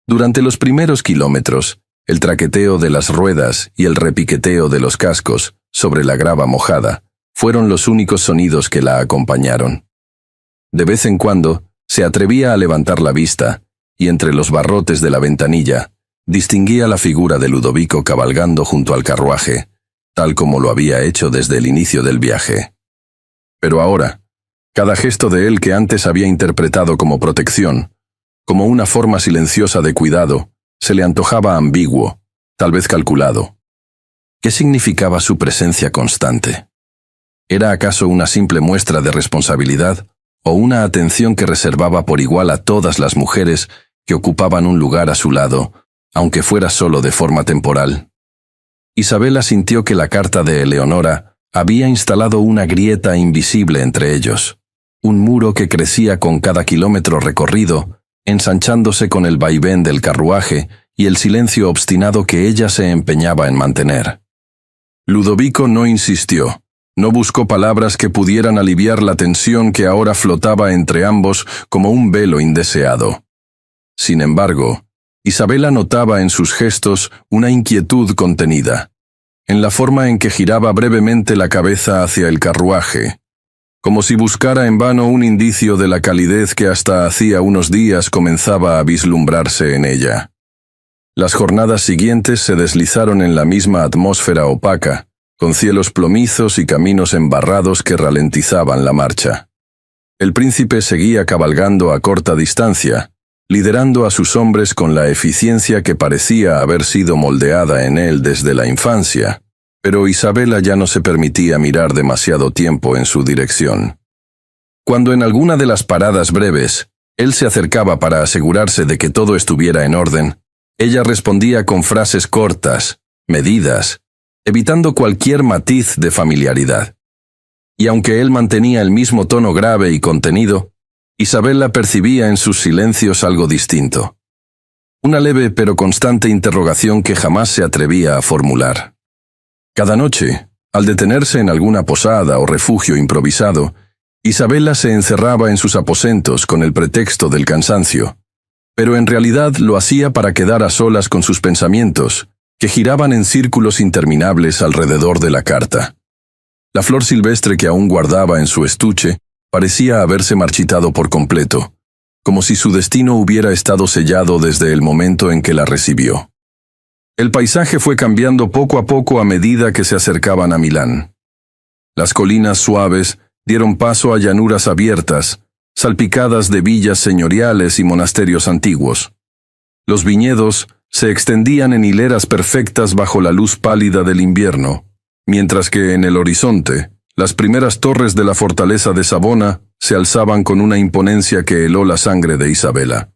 Durante los primeros kilómetros, el traqueteo de las ruedas y el repiqueteo de los cascos sobre la grava mojada fueron los únicos sonidos que la acompañaron. De vez en cuando, se atrevía a levantar la vista, y entre los barrotes de la ventanilla, distinguía la figura de Ludovico cabalgando junto al carruaje, tal como lo había hecho desde el inicio del viaje. Pero ahora, cada gesto de él que antes había interpretado como protección, como una forma silenciosa de cuidado, se le antojaba ambiguo, tal vez calculado. ¿Qué significaba su presencia constante? ¿Era acaso una simple muestra de responsabilidad o una atención que reservaba por igual a todas las mujeres que ocupaban un lugar a su lado, aunque fuera solo de forma temporal? Isabela sintió que la carta de Eleonora había instalado una grieta invisible entre ellos, un muro que crecía con cada kilómetro recorrido, ensanchándose con el vaivén del carruaje y el silencio obstinado que ella se empeñaba en mantener. Ludovico no insistió, no buscó palabras que pudieran aliviar la tensión que ahora flotaba entre ambos como un velo indeseado. Sin embargo, Isabela notaba en sus gestos una inquietud contenida, en la forma en que giraba brevemente la cabeza hacia el carruaje, como si buscara en vano un indicio de la calidez que hasta hacía unos días comenzaba a vislumbrarse en ella. Las jornadas siguientes se deslizaron en la misma atmósfera opaca, con cielos plomizos y caminos embarrados que ralentizaban la marcha. El príncipe seguía cabalgando a corta distancia, liderando a sus hombres con la eficiencia que parecía haber sido moldeada en él desde la infancia, pero Isabela ya no se permitía mirar demasiado tiempo en su dirección. Cuando en alguna de las paradas breves, él se acercaba para asegurarse de que todo estuviera en orden, ella respondía con frases cortas, medidas, evitando cualquier matiz de familiaridad. Y aunque él mantenía el mismo tono grave y contenido, Isabela percibía en sus silencios algo distinto. Una leve pero constante interrogación que jamás se atrevía a formular. Cada noche, al detenerse en alguna posada o refugio improvisado, Isabela se encerraba en sus aposentos con el pretexto del cansancio, pero en realidad lo hacía para quedar a solas con sus pensamientos, que giraban en círculos interminables alrededor de la carta. La flor silvestre que aún guardaba en su estuche parecía haberse marchitado por completo, como si su destino hubiera estado sellado desde el momento en que la recibió. El paisaje fue cambiando poco a poco a medida que se acercaban a Milán. Las colinas suaves dieron paso a llanuras abiertas, salpicadas de villas señoriales y monasterios antiguos. Los viñedos se extendían en hileras perfectas bajo la luz pálida del invierno, mientras que en el horizonte, las primeras torres de la fortaleza de Savona se alzaban con una imponencia que heló la sangre de Isabela.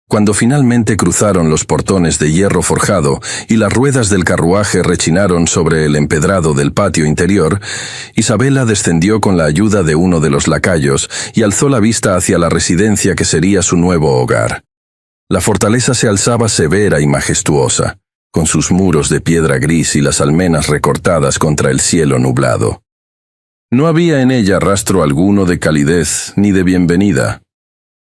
Cuando finalmente cruzaron los portones de hierro forjado y las ruedas del carruaje rechinaron sobre el empedrado del patio interior, Isabela descendió con la ayuda de uno de los lacayos y alzó la vista hacia la residencia que sería su nuevo hogar. La fortaleza se alzaba severa y majestuosa, con sus muros de piedra gris y las almenas recortadas contra el cielo nublado. No había en ella rastro alguno de calidez ni de bienvenida.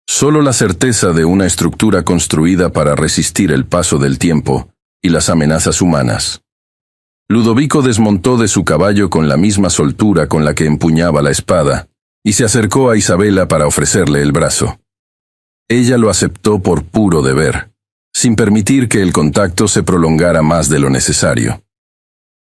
Solo la certeza de una estructura construida para resistir el paso del tiempo y las amenazas humanas. Ludovico desmontó de su caballo con la misma soltura con la que empuñaba la espada, y se acercó a Isabela para ofrecerle el brazo. Ella lo aceptó por puro deber, sin permitir que el contacto se prolongara más de lo necesario.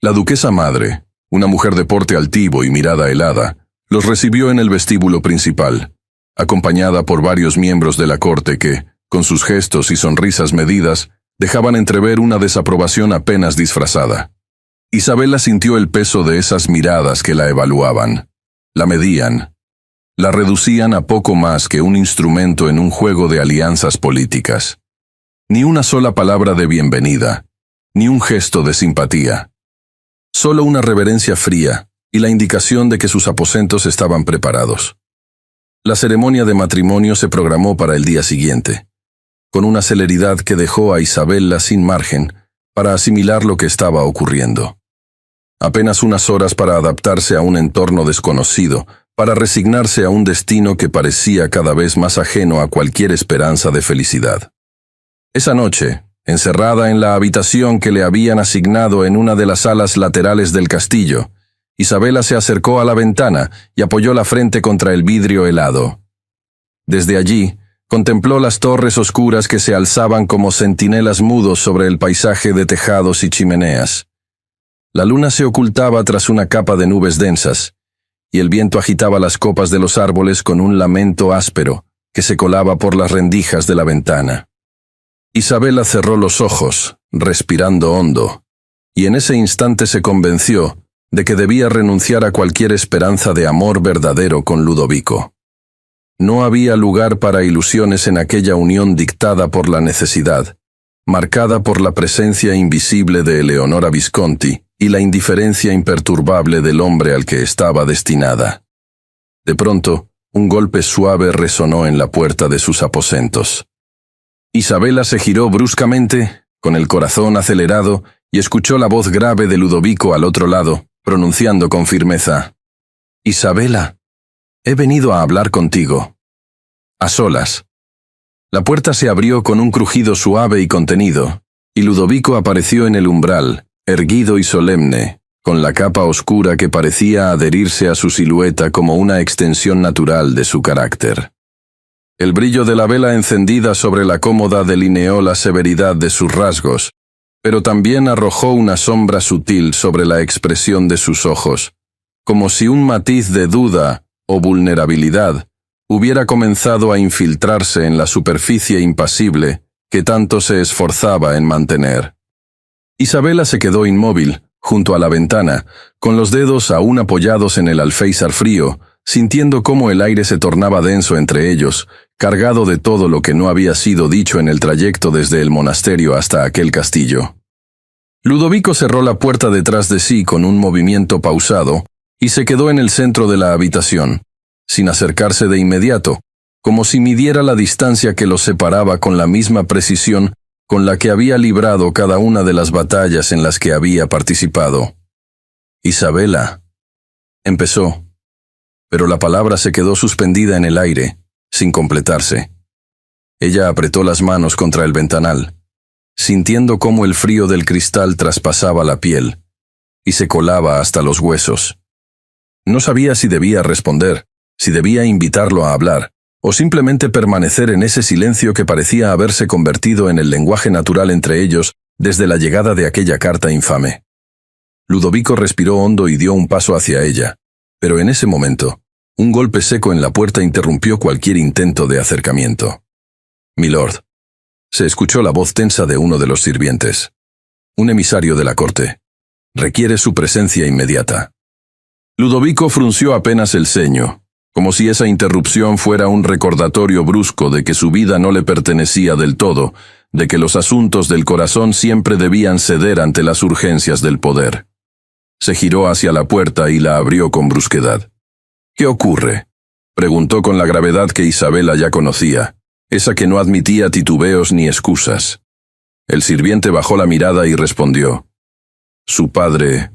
La duquesa madre, una mujer de porte altivo y mirada helada, los recibió en el vestíbulo principal, acompañada por varios miembros de la corte que, con sus gestos y sonrisas medidas, dejaban entrever una desaprobación apenas disfrazada. Isabela sintió el peso de esas miradas que la evaluaban, la medían, la reducían a poco más que un instrumento en un juego de alianzas políticas. Ni una sola palabra de bienvenida, ni un gesto de simpatía. Solo una reverencia fría y la indicación de que sus aposentos estaban preparados. La ceremonia de matrimonio se programó para el día siguiente, con una celeridad que dejó a Isabella sin margen para asimilar lo que estaba ocurriendo. Apenas unas horas para adaptarse a un entorno desconocido, para resignarse a un destino que parecía cada vez más ajeno a cualquier esperanza de felicidad. Esa noche, encerrada en la habitación que le habían asignado en una de las salas laterales del castillo, Isabella se acercó a la ventana y apoyó la frente contra el vidrio helado. Desde allí, contempló las torres oscuras que se alzaban como centinelas mudos sobre el paisaje de tejados y chimeneas. La luna se ocultaba tras una capa de nubes densas, y el viento agitaba las copas de los árboles con un lamento áspero que se colaba por las rendijas de la ventana. Isabella cerró los ojos, respirando hondo, y en ese instante se convenció de que debía renunciar a cualquier esperanza de amor verdadero con Ludovico. No había lugar para ilusiones en aquella unión dictada por la necesidad, marcada por la presencia invisible de Eleonora Visconti y la indiferencia imperturbable del hombre al que estaba destinada. De pronto, un golpe suave resonó en la puerta de sus aposentos. Isabella se giró bruscamente, con el corazón acelerado, y escuchó la voz grave de Ludovico al otro lado, pronunciando con firmeza: «Isabella, he venido a hablar contigo». A solas. La puerta se abrió con un crujido suave y contenido, y Ludovico apareció en el umbral, erguido y solemne, con la capa oscura que parecía adherirse a su silueta como una extensión natural de su carácter. El brillo de la vela encendida sobre la cómoda delineó la severidad de sus rasgos, pero también arrojó una sombra sutil sobre la expresión de sus ojos, como si un matiz de duda o vulnerabilidad hubiera comenzado a infiltrarse en la superficie impasible que tanto se esforzaba en mantener. Isabella se quedó inmóvil, junto a la ventana, con los dedos aún apoyados en el alféizar frío, sintiendo cómo el aire se tornaba denso entre ellos, cargado de todo lo que no había sido dicho en el trayecto desde el monasterio hasta aquel castillo. Ludovico cerró la puerta detrás de sí con un movimiento pausado y se quedó en el centro de la habitación, sin acercarse de inmediato, como si midiera la distancia que los separaba con la misma precisión con la que había librado cada una de las batallas en las que había participado. «Isabella», empezó, pero la palabra se quedó suspendida en el aire, sin completarse. Ella apretó las manos contra el ventanal, sintiendo cómo el frío del cristal traspasaba la piel y se colaba hasta los huesos. No sabía si debía responder, si debía invitarlo a hablar, o simplemente permanecer en ese silencio que parecía haberse convertido en el lenguaje natural entre ellos desde la llegada de aquella carta infame. Ludovico respiró hondo y dio un paso hacia ella, pero en ese momento, un golpe seco en la puerta interrumpió cualquier intento de acercamiento. «Milord», se escuchó la voz tensa de uno de los sirvientes. «Un emisario de la corte. Requiere su presencia inmediata». Ludovico frunció apenas el ceño, como si esa interrupción fuera un recordatorio brusco de que su vida no le pertenecía del todo, de que los asuntos del corazón siempre debían ceder ante las urgencias del poder. Se giró hacia la puerta y la abrió con brusquedad. «¿Qué ocurre?», preguntó con la gravedad que Isabella ya conocía, esa que no admitía titubeos ni excusas. El sirviente bajó la mirada y respondió: «Su padre,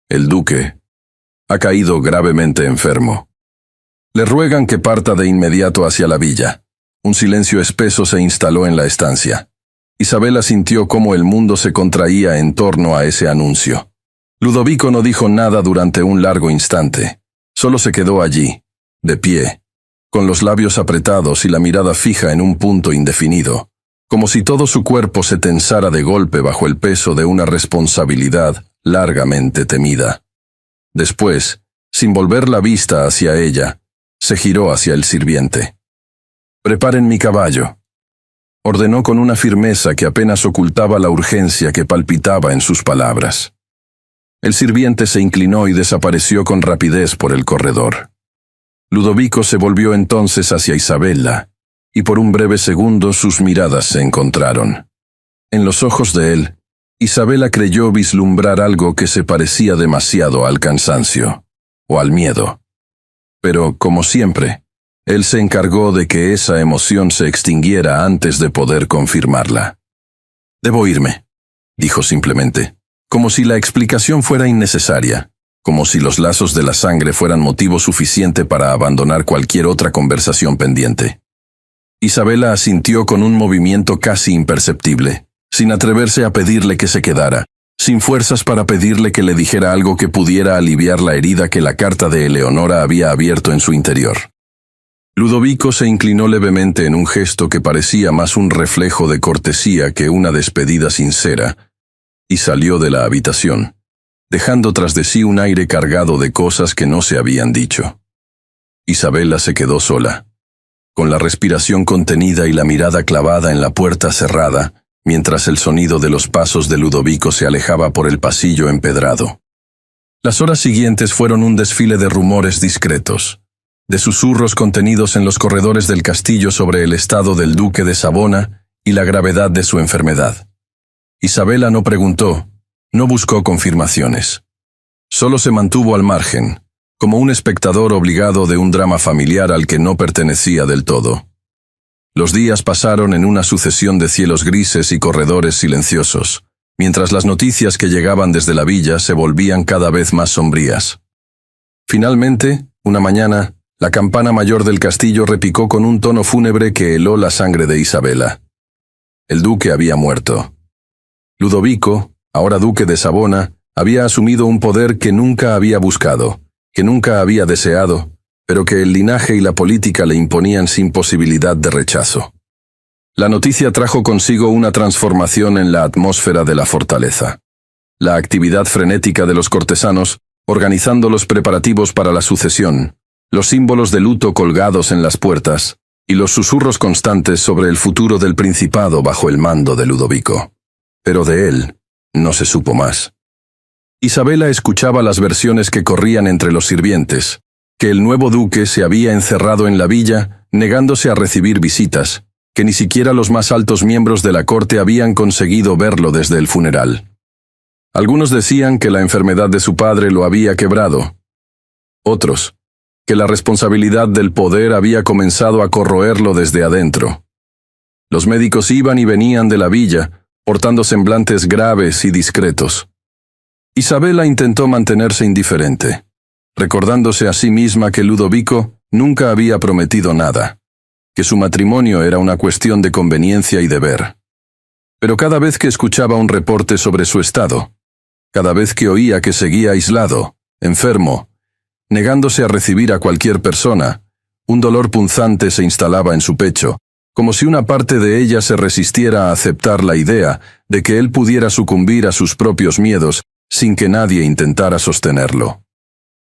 el duque, ha caído gravemente enfermo. Le ruegan que parta de inmediato hacia la villa». Un silencio espeso se instaló en la estancia. Isabella sintió cómo el mundo se contraía en torno a ese anuncio. Ludovico no dijo nada durante un largo instante. Solo se quedó allí, de pie, con los labios apretados y la mirada fija en un punto indefinido, como si todo su cuerpo se tensara de golpe bajo el peso de una responsabilidad largamente temida. Después, sin volver la vista hacia ella, se giró hacia el sirviente. «Preparen mi caballo», ordenó con una firmeza que apenas ocultaba la urgencia que palpitaba en sus palabras. El sirviente se inclinó y desapareció con rapidez por el corredor. Ludovico se volvió entonces hacia Isabella, y por un breve segundo sus miradas se encontraron. En los ojos de él, Isabella creyó vislumbrar algo que se parecía demasiado al cansancio, o al miedo. Pero, como siempre, Él se encargó de que esa emoción se extinguiera antes de poder confirmarla. «Debo irme», dijo simplemente, como si la explicación fuera innecesaria, como si los lazos de la sangre fueran motivo suficiente para abandonar cualquier otra conversación pendiente. Isabela asintió con un movimiento casi imperceptible, sin atreverse a pedirle que se quedara, sin fuerzas para pedirle que le dijera algo que pudiera aliviar la herida que la carta de Eleonora había abierto en su interior. Ludovico se inclinó levemente en un gesto que parecía más un reflejo de cortesía que una despedida sincera, y salió de la habitación, dejando tras de sí un aire cargado de cosas que no se habían dicho. Isabela se quedó sola, con la respiración contenida y la mirada clavada en la puerta cerrada, mientras el sonido de los pasos de Ludovico se alejaba por el pasillo empedrado. Las horas siguientes fueron un desfile de rumores discretos, de susurros contenidos en los corredores del castillo sobre el estado del duque de Savona y la gravedad de su enfermedad. Isabela no preguntó, no buscó confirmaciones. Solo se mantuvo al margen, como un espectador obligado de un drama familiar al que no pertenecía del todo. Los días pasaron en una sucesión de cielos grises y corredores silenciosos, mientras las noticias que llegaban desde la villa se volvían cada vez más sombrías. Finalmente, una mañana, la campana mayor del castillo repicó con un tono fúnebre que heló la sangre de Isabela. El duque había muerto. Ludovico, ahora duque de Savona, había asumido un poder que nunca había buscado, que nunca había deseado, pero que el linaje y la política le imponían sin posibilidad de rechazo. La noticia trajo consigo una transformación en la atmósfera de la fortaleza. La actividad frenética de los cortesanos, organizando los preparativos para la sucesión, los símbolos de luto colgados en las puertas, y los susurros constantes sobre el futuro del principado bajo el mando de Ludovico. Pero de él no se supo más. Isabela escuchaba las versiones que corrían entre los sirvientes, que el nuevo duque se había encerrado en la villa, negándose a recibir visitas, que ni siquiera los más altos miembros de la corte habían conseguido verlo desde el funeral. Algunos decían que la enfermedad de su padre lo había quebrado. Otros, que la responsabilidad del poder había comenzado a corroerlo desde adentro. Los médicos iban y venían de la villa, portando semblantes graves y discretos. Isabela intentó mantenerse indiferente, recordándose a sí misma que Ludovico nunca había prometido nada, que su matrimonio era una cuestión de conveniencia y deber. Pero cada vez que escuchaba un reporte sobre su estado, cada vez que oía que seguía aislado, enfermo, negándose a recibir a cualquier persona, un dolor punzante se instalaba en su pecho, como si una parte de ella se resistiera a aceptar la idea de que él pudiera sucumbir a sus propios miedos sin que nadie intentara sostenerlo.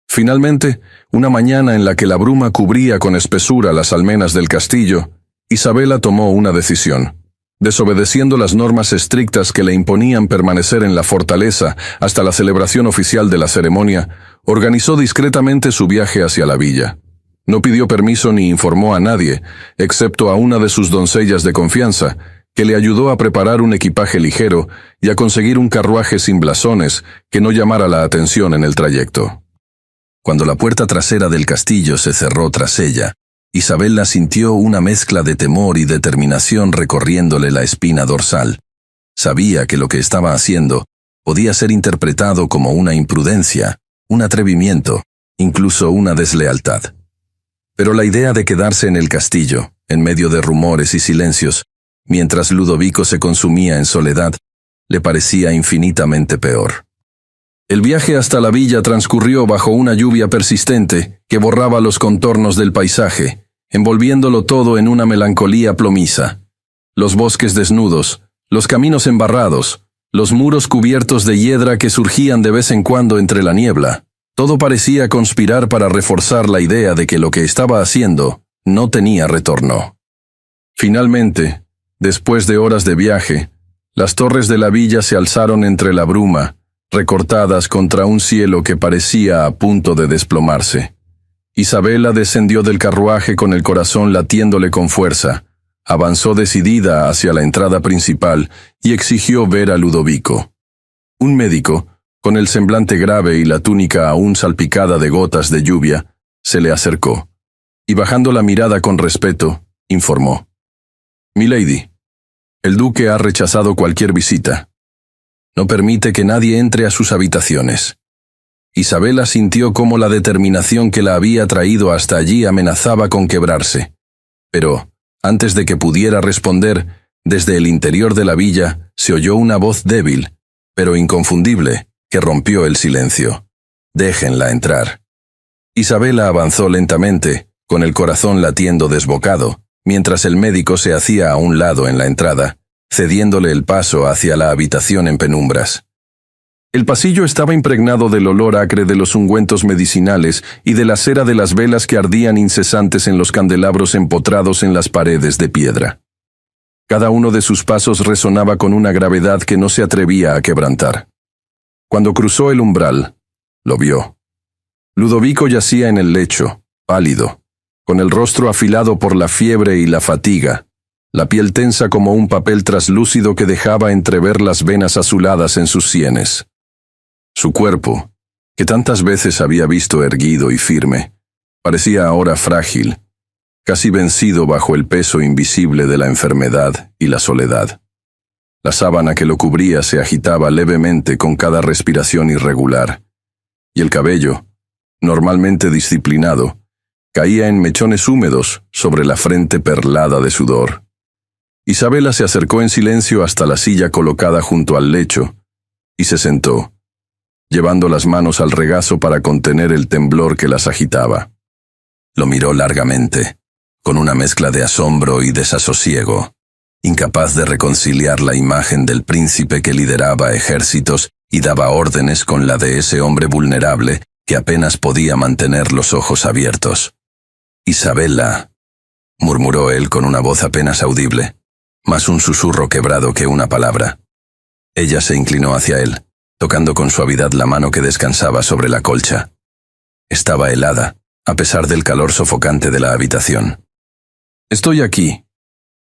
Finalmente, una mañana en la que la bruma cubría con espesura las almenas del castillo, Isabela tomó una decisión. Desobedeciendo las normas estrictas que le imponían permanecer en la fortaleza hasta la celebración oficial de la ceremonia, organizó discretamente su viaje hacia la villa. No pidió permiso ni informó a nadie, excepto a una de sus doncellas de confianza, que le ayudó a preparar un equipaje ligero y a conseguir un carruaje sin blasones que no llamara la atención en el trayecto. Cuando la puerta trasera del castillo se cerró tras ella, Isabela sintió una mezcla de temor y determinación recorriéndole la espina dorsal. Sabía que lo que estaba haciendo podía ser interpretado como una imprudencia, un atrevimiento, incluso una deslealtad. Pero la idea de quedarse en el castillo, en medio de rumores y silencios, mientras Ludovico se consumía en soledad, le parecía infinitamente peor. El viaje hasta la villa transcurrió bajo una lluvia persistente que borraba los contornos del paisaje, envolviéndolo todo en una melancolía plomiza. Los bosques desnudos, los caminos embarrados, los muros cubiertos de hiedra que surgían de vez en cuando entre la niebla, todo parecía conspirar para reforzar la idea de que lo que estaba haciendo no tenía retorno. Finalmente, después de horas de viaje, las torres de la villa se alzaron entre la bruma, recortadas contra un cielo que parecía a punto de desplomarse. Isabela descendió del carruaje con el corazón latiéndole con fuerza, avanzó decidida hacia la entrada principal y exigió ver a Ludovico. Un médico, con el semblante grave y la túnica aún salpicada de gotas de lluvia, se le acercó. y bajando la mirada con respeto, informó. «Milady, el duque ha rechazado cualquier visita. No permite que nadie entre a sus habitaciones». Isabela sintió cómo la determinación que la había traído hasta allí amenazaba con quebrarse. Pero, antes de que pudiera responder, desde el interior de la villa se oyó una voz débil, pero inconfundible, que rompió el silencio. «Déjenla entrar». Isabela avanzó lentamente, con el corazón latiendo desbocado, mientras el médico se hacía a un lado en la entrada, cediéndole el paso hacia la habitación en penumbras. El pasillo estaba impregnado del olor acre de los ungüentos medicinales y de la cera de las velas que ardían incesantes en los candelabros empotrados en las paredes de piedra. Cada uno de sus pasos resonaba con una gravedad que no se atrevía a quebrantar. Cuando cruzó el umbral, lo vio. Ludovico yacía en el lecho, pálido, con el rostro afilado por la fiebre y la fatiga, la piel tensa como un papel traslúcido que dejaba entrever las venas azuladas en sus sienes. Su cuerpo, que tantas veces había visto erguido y firme, parecía ahora frágil, casi vencido bajo el peso invisible de la enfermedad y la soledad. La sábana que lo cubría se agitaba levemente con cada respiración irregular, y el cabello, normalmente disciplinado, caía en mechones húmedos sobre la frente perlada de sudor. Isabela se acercó en silencio hasta la silla colocada junto al lecho y se sentó, llevando las manos al regazo para contener el temblor que las agitaba. Lo miró largamente, con una mezcla de asombro y desasosiego, incapaz de reconciliar la imagen del príncipe que lideraba ejércitos y daba órdenes con la de ese hombre vulnerable que apenas podía mantener los ojos abiertos. «Isabela», murmuró él con una voz apenas audible, más un susurro quebrado que una palabra. Ella se inclinó hacia él, tocando con suavidad la mano que descansaba sobre la colcha. Estaba helada, a pesar del calor sofocante de la habitación. «Estoy aquí»,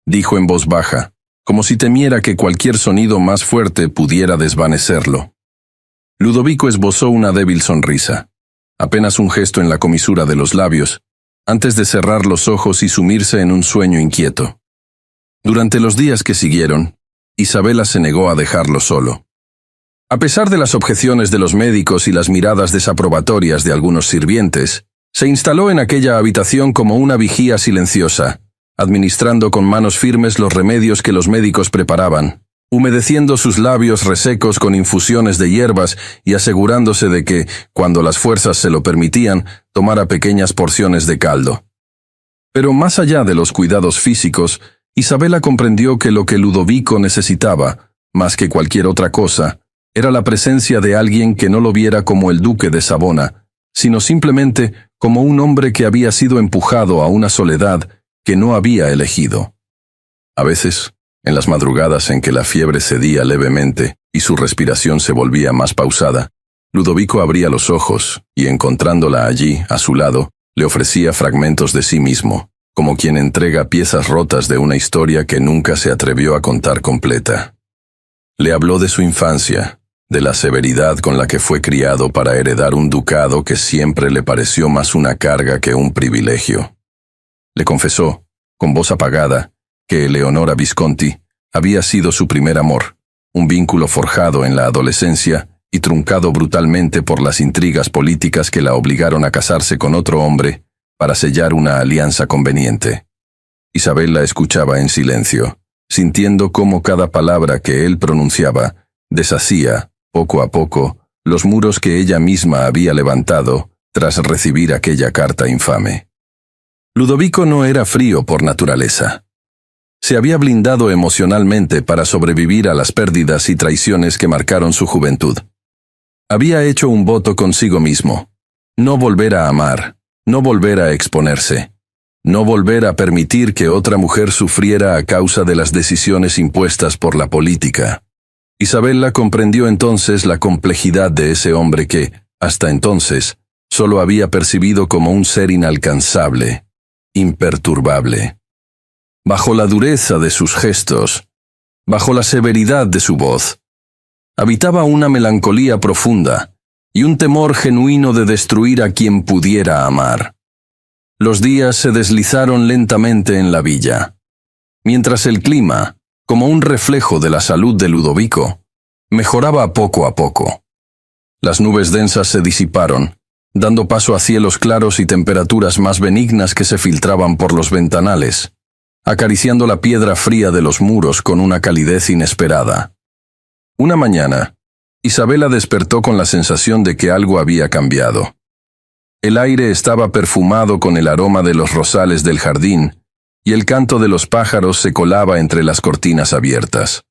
dijo en voz baja, como si temiera que cualquier sonido más fuerte pudiera desvanecerlo. Ludovico esbozó una débil sonrisa, apenas un gesto en la comisura de los labios, antes de cerrar los ojos y sumirse en un sueño inquieto. Durante los días que siguieron, Isabela se negó a dejarlo solo. A pesar de las objeciones de los médicos y las miradas desaprobatorias de algunos sirvientes, se instaló en aquella habitación como una vigía silenciosa, administrando con manos firmes los remedios que los médicos preparaban, humedeciendo sus labios resecos con infusiones de hierbas y asegurándose de que, cuando las fuerzas se lo permitían, tomara pequeñas porciones de caldo. Pero más allá de los cuidados físicos, Isabela comprendió que lo que Ludovico necesitaba, más que cualquier otra cosa, era la presencia de alguien que no lo viera como el duque de Savona, sino simplemente como un hombre que había sido empujado a una soledad que no había elegido. A veces, en las madrugadas en que la fiebre cedía levemente y su respiración se volvía más pausada, Ludovico abría los ojos y, encontrándola allí, a su lado, le ofrecía fragmentos de sí mismo, como quien entrega piezas rotas de una historia que nunca se atrevió a contar completa. Le habló de su infancia, de la severidad con la que fue criado para heredar un ducado que siempre le pareció más una carga que un privilegio. Le confesó, con voz apagada, que Eleonora Visconti había sido su primer amor, un vínculo forjado en la adolescencia y truncado brutalmente por las intrigas políticas que la obligaron a casarse con otro hombre para sellar una alianza conveniente. Isabel la escuchaba en silencio, sintiendo cómo cada palabra que él pronunciaba deshacía, poco a poco, los muros que ella misma había levantado tras recibir aquella carta infame. Ludovico no era frío por naturaleza. Se había blindado emocionalmente para sobrevivir a las pérdidas y traiciones que marcaron su juventud. Había hecho un voto consigo mismo: no volver a amar, no volver a exponerse, no volver a permitir que otra mujer sufriera a causa de las decisiones impuestas por la política. Isabela comprendió entonces la complejidad de ese hombre que, hasta entonces, solo había percibido como un ser inalcanzable, imperturbable. Bajo la dureza de sus gestos, bajo la severidad de su voz, habitaba una melancolía profunda y un temor genuino de destruir a quien pudiera amar. Los días se deslizaron lentamente en la villa, mientras el clima, como un reflejo de la salud de Ludovico, mejoraba poco a poco. Las nubes densas se disiparon, dando paso a cielos claros y temperaturas más benignas que se filtraban por los ventanales, acariciando la piedra fría de los muros con una calidez inesperada. Una mañana, Isabela despertó con la sensación de que algo había cambiado. El aire estaba perfumado con el aroma de los rosales del jardín, y el canto de los pájaros se colaba entre las cortinas abiertas.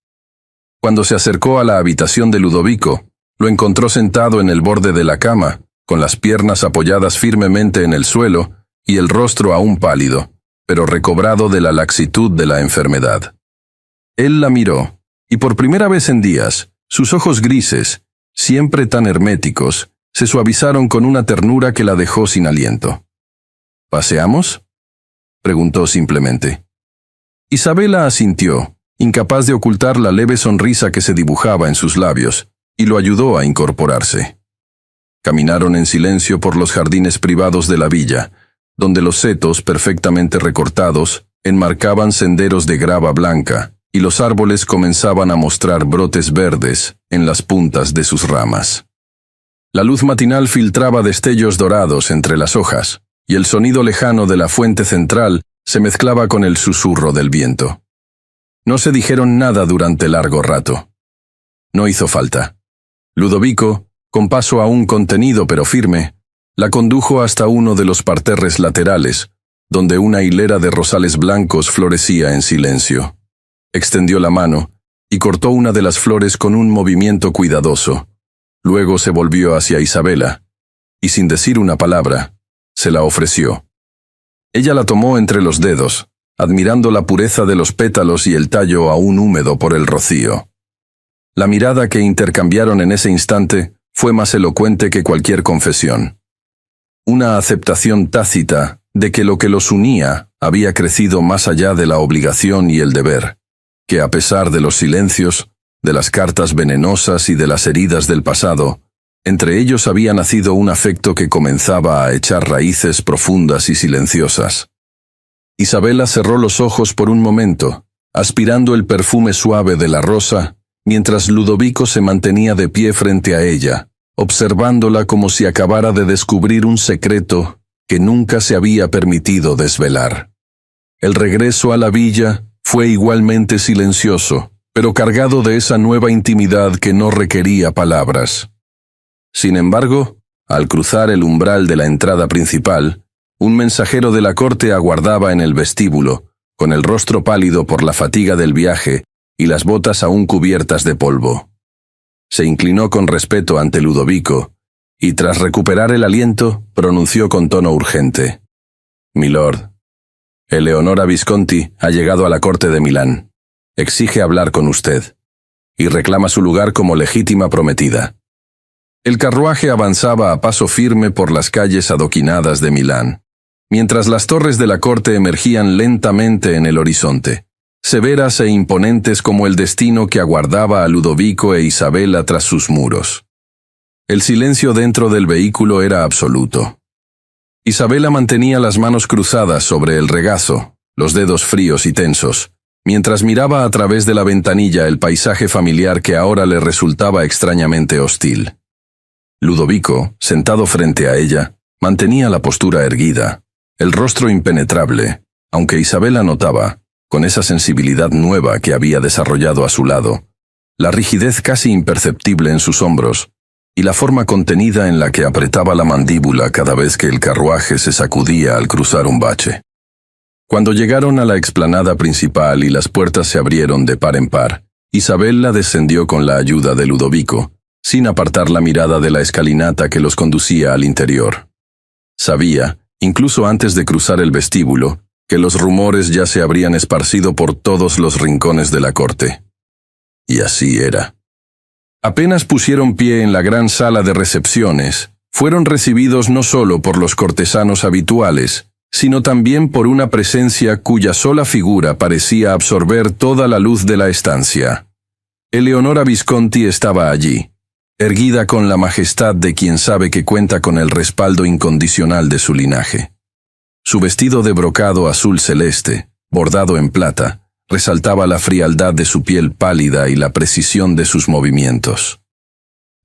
Cuando se acercó a la habitación de Ludovico, lo encontró sentado en el borde de la cama, con las piernas apoyadas firmemente en el suelo y el rostro aún pálido, pero recobrado de la laxitud de la enfermedad. Él la miró, y por primera vez en días, sus ojos grises, siempre tan herméticos, se suavizaron con una ternura que la dejó sin aliento. ¿Paseamos?, preguntó simplemente. Isabela asintió, incapaz de ocultar la leve sonrisa que se dibujaba en sus labios, y lo ayudó a incorporarse. Caminaron en silencio por los jardines privados de la villa, donde los setos perfectamente recortados enmarcaban senderos de grava blanca, y los árboles comenzaban a mostrar brotes verdes en las puntas de sus ramas. La luz matinal filtraba destellos dorados entre las hojas, y el sonido lejano de la fuente central se mezclaba con el susurro del viento. No se dijeron nada durante largo rato. No hizo falta. Ludovico, con paso aún contenido pero firme, la condujo hasta uno de los parterres laterales, donde una hilera de rosales blancos florecía en silencio. Extendió la mano y cortó una de las flores con un movimiento cuidadoso. Luego se volvió hacia Isabela, y sin decir una palabra, se la ofreció. Ella la tomó entre los dedos, admirando la pureza de los pétalos y el tallo aún húmedo por el rocío. La mirada que intercambiaron en ese instante fue más elocuente que cualquier confesión. Una aceptación tácita de que lo que los unía había crecido más allá de la obligación y el deber, que a pesar de los silencios, de las cartas venenosas y de las heridas del pasado, entre ellos había nacido un afecto que comenzaba a echar raíces profundas y silenciosas. Isabela cerró los ojos por un momento, aspirando el perfume suave de la rosa, mientras Ludovico se mantenía de pie frente a ella, observándola como si acabara de descubrir un secreto que nunca se había permitido desvelar. El regreso a la villa fue igualmente silencioso, pero cargado de esa nueva intimidad que no requería palabras. Sin embargo, al cruzar el umbral de la entrada principal, un mensajero de la corte aguardaba en el vestíbulo, con el rostro pálido por la fatiga del viaje y las botas aún cubiertas de polvo. Se inclinó con respeto ante Ludovico, y tras recuperar el aliento, pronunció con tono urgente: «Milord, Eleonora Visconti ha llegado a la corte de Milán. Exige hablar con usted, y reclama su lugar como legítima prometida». El carruaje avanzaba a paso firme por las calles adoquinadas de Milán, mientras las torres de la corte emergían lentamente en el horizonte, severas e imponentes como el destino que aguardaba a Ludovico e Isabela tras sus muros. El silencio dentro del vehículo era absoluto. Isabela mantenía las manos cruzadas sobre el regazo, los dedos fríos y tensos, mientras miraba a través de la ventanilla el paisaje familiar que ahora le resultaba extrañamente hostil. Ludovico, sentado frente a ella, mantenía la postura erguida, el rostro impenetrable, aunque Isabela notaba, con esa sensibilidad nueva que había desarrollado a su lado, la rigidez casi imperceptible en sus hombros y la forma contenida en la que apretaba la mandíbula cada vez que el carruaje se sacudía al cruzar un bache. Cuando llegaron a la explanada principal y las puertas se abrieron de par en par, Isabela descendió con la ayuda de Ludovico, sin apartar la mirada de la escalinata que los conducía al interior. Sabía, incluso antes de cruzar el vestíbulo, que los rumores ya se habrían esparcido por todos los rincones de la corte. Y así era. Apenas pusieron pie en la gran sala de recepciones, fueron recibidos no solo por los cortesanos habituales, sino también por una presencia cuya sola figura parecía absorber toda la luz de la estancia. Eleonora Visconti estaba allí, erguida con la majestad de quien sabe que cuenta con el respaldo incondicional de su linaje. Su vestido de brocado azul celeste, bordado en plata, resaltaba la frialdad de su piel pálida y la precisión de sus movimientos.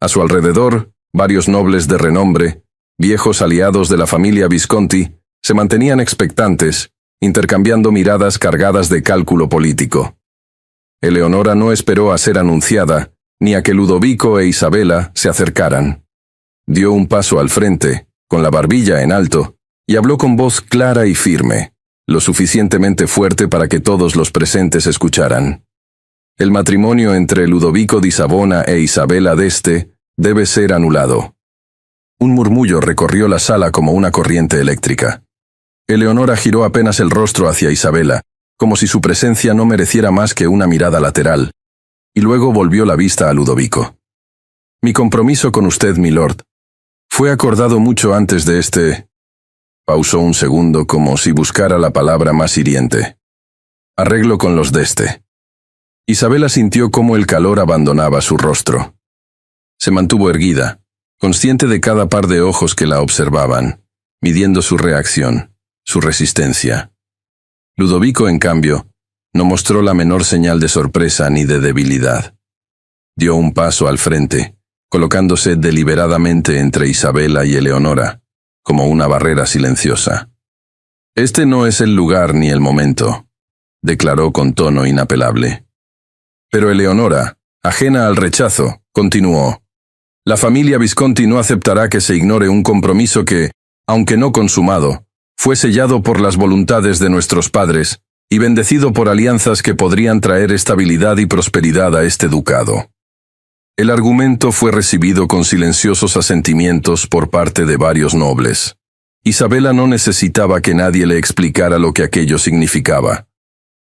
A su alrededor, varios nobles de renombre, viejos aliados de la familia Visconti, se mantenían expectantes, intercambiando miradas cargadas de cálculo político. Eleonora no esperó a ser anunciada, ni a que Ludovico e Isabela se acercaran. Dio un paso al frente, con la barbilla en alto, y habló con voz clara y firme, lo suficientemente fuerte para que todos los presentes escucharan. El matrimonio entre Ludovico di Savona e Isabela d'Este debe ser anulado. Un murmullo recorrió la sala como una corriente eléctrica. Eleonora giró apenas el rostro hacia Isabela, como si su presencia no mereciera más que una mirada lateral, y luego volvió la vista a Ludovico. Mi compromiso con usted, milord, fue acordado mucho antes de este... Pausó un segundo como si buscara la palabra más hiriente. Arreglo con los d'Este. Isabela sintió cómo el calor abandonaba su rostro. Se mantuvo erguida, consciente de cada par de ojos que la observaban, midiendo su reacción, su resistencia. Ludovico, en cambio, no mostró la menor señal de sorpresa ni de debilidad. Dio un paso al frente, colocándose deliberadamente entre Isabela y Eleonora, como una barrera silenciosa. Este no es el lugar ni el momento, declaró con tono inapelable. Pero Eleonora, ajena al rechazo, continuó. La familia Visconti no aceptará que se ignore un compromiso que, aunque no consumado, fue sellado por las voluntades de nuestros padres y bendecido por alianzas que podrían traer estabilidad y prosperidad a este ducado. El argumento fue recibido con silenciosos asentimientos por parte de varios nobles. Isabela no necesitaba que nadie le explicara lo que aquello significaba.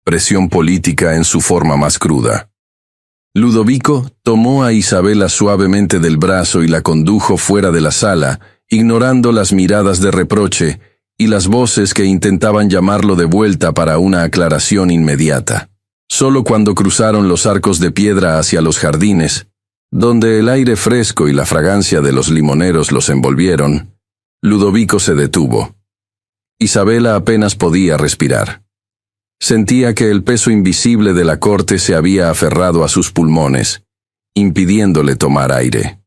Presión política en su forma más cruda. Ludovico tomó a Isabela suavemente del brazo y la condujo fuera de la sala, ignorando las miradas de reproche y las voces que intentaban llamarlo de vuelta para una aclaración inmediata. Solo cuando cruzaron los arcos de piedra hacia los jardines, donde el aire fresco y la fragancia de los limoneros los envolvieron, Ludovico se detuvo. Isabela apenas podía respirar. Sentía que el peso invisible de la corte se había aferrado a sus pulmones, impidiéndole tomar aire.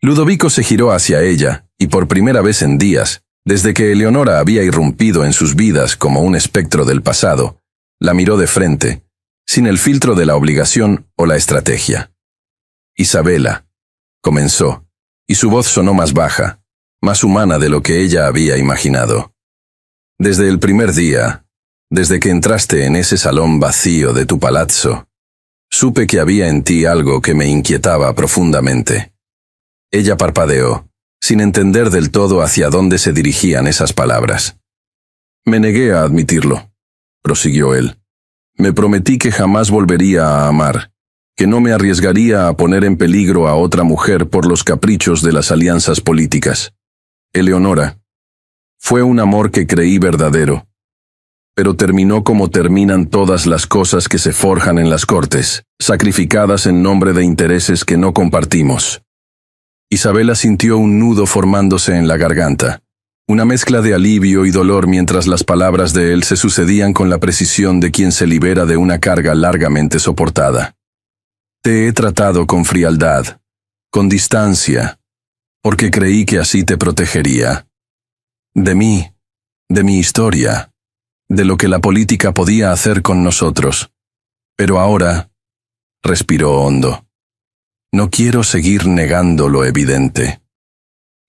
Ludovico se giró hacia ella, y por primera vez en días, desde que Eleonora había irrumpido en sus vidas como un espectro del pasado, la miró de frente, sin el filtro de la obligación o la estrategia. Isabela, comenzó, y su voz sonó más baja, más humana de lo que ella había imaginado. Desde el primer día, desde que entraste en ese salón vacío de tu palazzo, supe que había en ti algo que me inquietaba profundamente. Ella parpadeó, sin entender del todo hacia dónde se dirigían esas palabras. Me negué a admitirlo, prosiguió él. Me prometí que jamás volvería a amar, que no me arriesgaría a poner en peligro a otra mujer por los caprichos de las alianzas políticas. Eleonora, fue un amor que creí verdadero, pero terminó como terminan todas las cosas que se forjan en las cortes, sacrificadas en nombre de intereses que no compartimos. Isabela sintió un nudo formándose en la garganta, una mezcla de alivio y dolor mientras las palabras de él se sucedían con la precisión de quien se libera de una carga largamente soportada. Te he tratado con frialdad, con distancia, porque creí que así te protegería. De mí, de mi historia, de lo que la política podía hacer con nosotros. Pero ahora, respiró hondo. No quiero seguir negando lo evidente.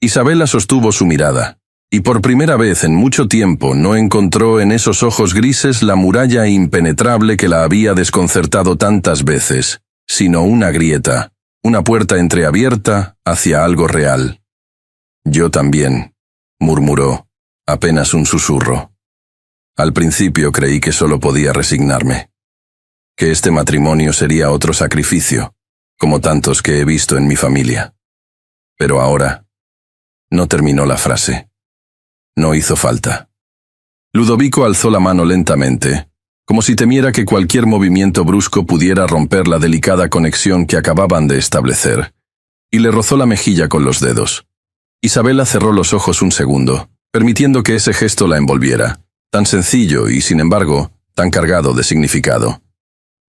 Isabela sostuvo su mirada, y por primera vez en mucho tiempo no encontró en esos ojos grises la muralla impenetrable que la había desconcertado tantas veces, sino una grieta, una puerta entreabierta hacia algo real. Yo también, murmuró, apenas un susurro. Al principio creí que solo podía resignarme, que este matrimonio sería otro sacrificio, como tantos que he visto en mi familia. Pero ahora, no terminó la frase. No hizo falta. Ludovico alzó la mano lentamente, como si temiera que cualquier movimiento brusco pudiera romper la delicada conexión que acababan de establecer, y le rozó la mejilla con los dedos. Isabela cerró los ojos un segundo, permitiendo que ese gesto la envolviera, tan sencillo y, sin embargo, tan cargado de significado.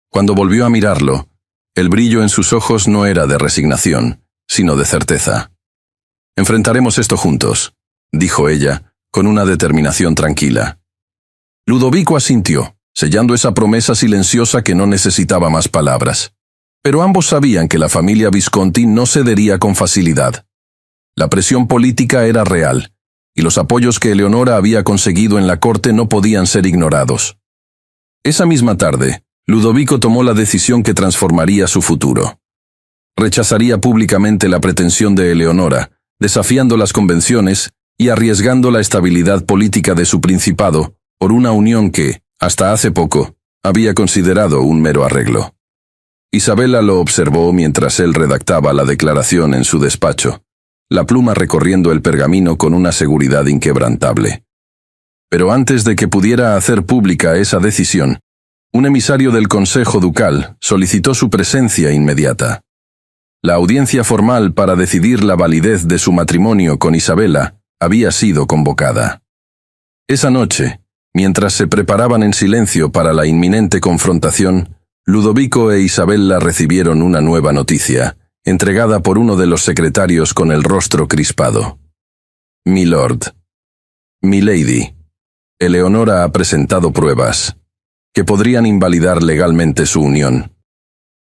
Cuando volvió a mirarlo, el brillo en sus ojos no era de resignación, sino de certeza. «Enfrentaremos esto juntos», dijo ella, con una determinación tranquila. Ludovico asintió, sellando esa promesa silenciosa que no necesitaba más palabras. Pero ambos sabían que la familia Visconti no cedería con facilidad. La presión política era real, y los apoyos que Eleonora había conseguido en la corte no podían ser ignorados. Esa misma tarde, Ludovico tomó la decisión que transformaría su futuro. Rechazaría públicamente la pretensión de Eleonora, desafiando las convenciones y arriesgando la estabilidad política de su principado por una unión que, hasta hace poco, había considerado un mero arreglo. Isabela lo observó mientras él redactaba la declaración en su despacho, la pluma recorriendo el pergamino con una seguridad inquebrantable. Pero antes de que pudiera hacer pública esa decisión, un emisario del Consejo Ducal solicitó su presencia inmediata. La audiencia formal para decidir la validez de su matrimonio con Isabela había sido convocada. Esa noche, mientras se preparaban en silencio para la inminente confrontación, Ludovico e Isabela recibieron una nueva noticia, entregada por uno de los secretarios con el rostro crispado. «Milord, Milady, Eleonora ha presentado pruebas que podrían invalidar legalmente su unión».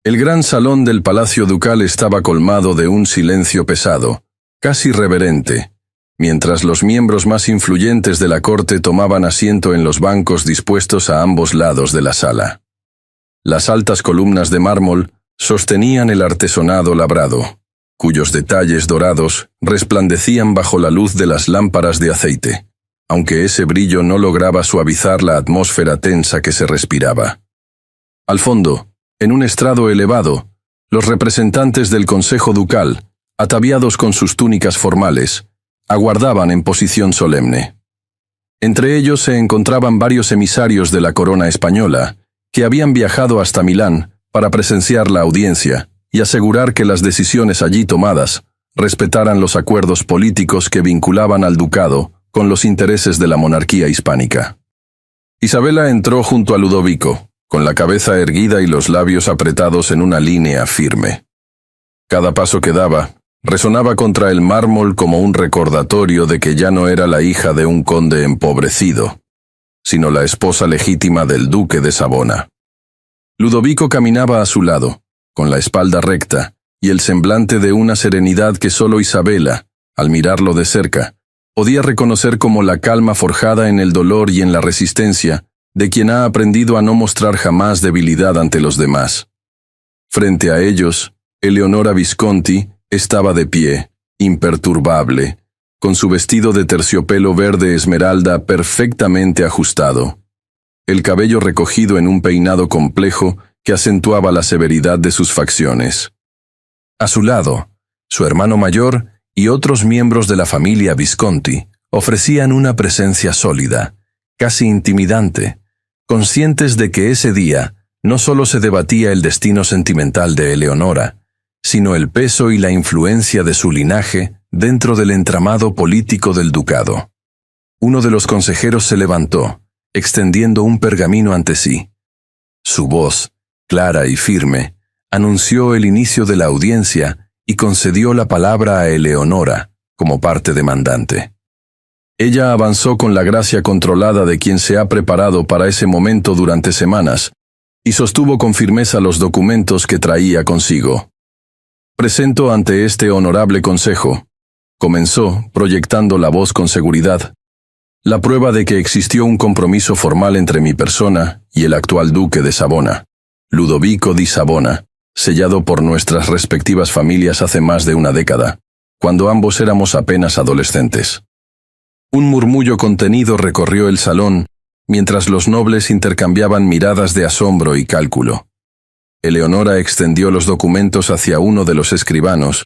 El gran salón del Palacio Ducal estaba colmado de un silencio pesado, casi reverente, mientras los miembros más influyentes de la corte tomaban asiento en los bancos dispuestos a ambos lados de la sala. Las altas columnas de mármol sostenían el artesonado labrado, cuyos detalles dorados resplandecían bajo la luz de las lámparas de aceite, aunque ese brillo no lograba suavizar la atmósfera tensa que se respiraba. Al fondo, en un estrado elevado, los representantes del Consejo Ducal, ataviados con sus túnicas formales, aguardaban en posición solemne. Entre ellos se encontraban varios emisarios de la corona española, que habían viajado hasta Milán para presenciar la audiencia y asegurar que las decisiones allí tomadas respetaran los acuerdos políticos que vinculaban al ducado con los intereses de la monarquía hispánica. Isabela entró junto a Ludovico, con la cabeza erguida y los labios apretados en una línea firme. Cada paso que daba resonaba contra el mármol como un recordatorio de que ya no era la hija de un conde empobrecido, sino la esposa legítima del duque de Savona. Ludovico caminaba a su lado, con la espalda recta y el semblante de una serenidad que solo Isabela, al mirarlo de cerca, podía reconocer como la calma forjada en el dolor y en la resistencia de quien ha aprendido a no mostrar jamás debilidad ante los demás. Frente a ellos, Eleonora Visconti estaba de pie, imperturbable, con su vestido de terciopelo verde esmeralda perfectamente ajustado, el cabello recogido en un peinado complejo que acentuaba la severidad de sus facciones. A su lado, su hermano mayor y otros miembros de la familia Visconti ofrecían una presencia sólida, casi intimidante, conscientes de que ese día no solo se debatía el destino sentimental de Eleonora, sino el peso y la influencia de su linaje dentro del entramado político del ducado. Uno de los consejeros se levantó, extendiendo un pergamino ante sí. Su voz, clara y firme, anunció el inicio de la audiencia y concedió la palabra a Eleonora, como parte demandante. Ella avanzó con la gracia controlada de quien se ha preparado para ese momento durante semanas, y sostuvo con firmeza los documentos que traía consigo. «Presento ante este honorable consejo», comenzó, proyectando la voz con seguridad, «la prueba de que existió un compromiso formal entre mi persona y el actual duque de Savona, Ludovico di Savona, sellado por nuestras respectivas familias hace más de una década, cuando ambos éramos apenas adolescentes». Un murmullo contenido recorrió el salón, mientras los nobles intercambiaban miradas de asombro y cálculo. Eleonora extendió los documentos hacia uno de los escribanos,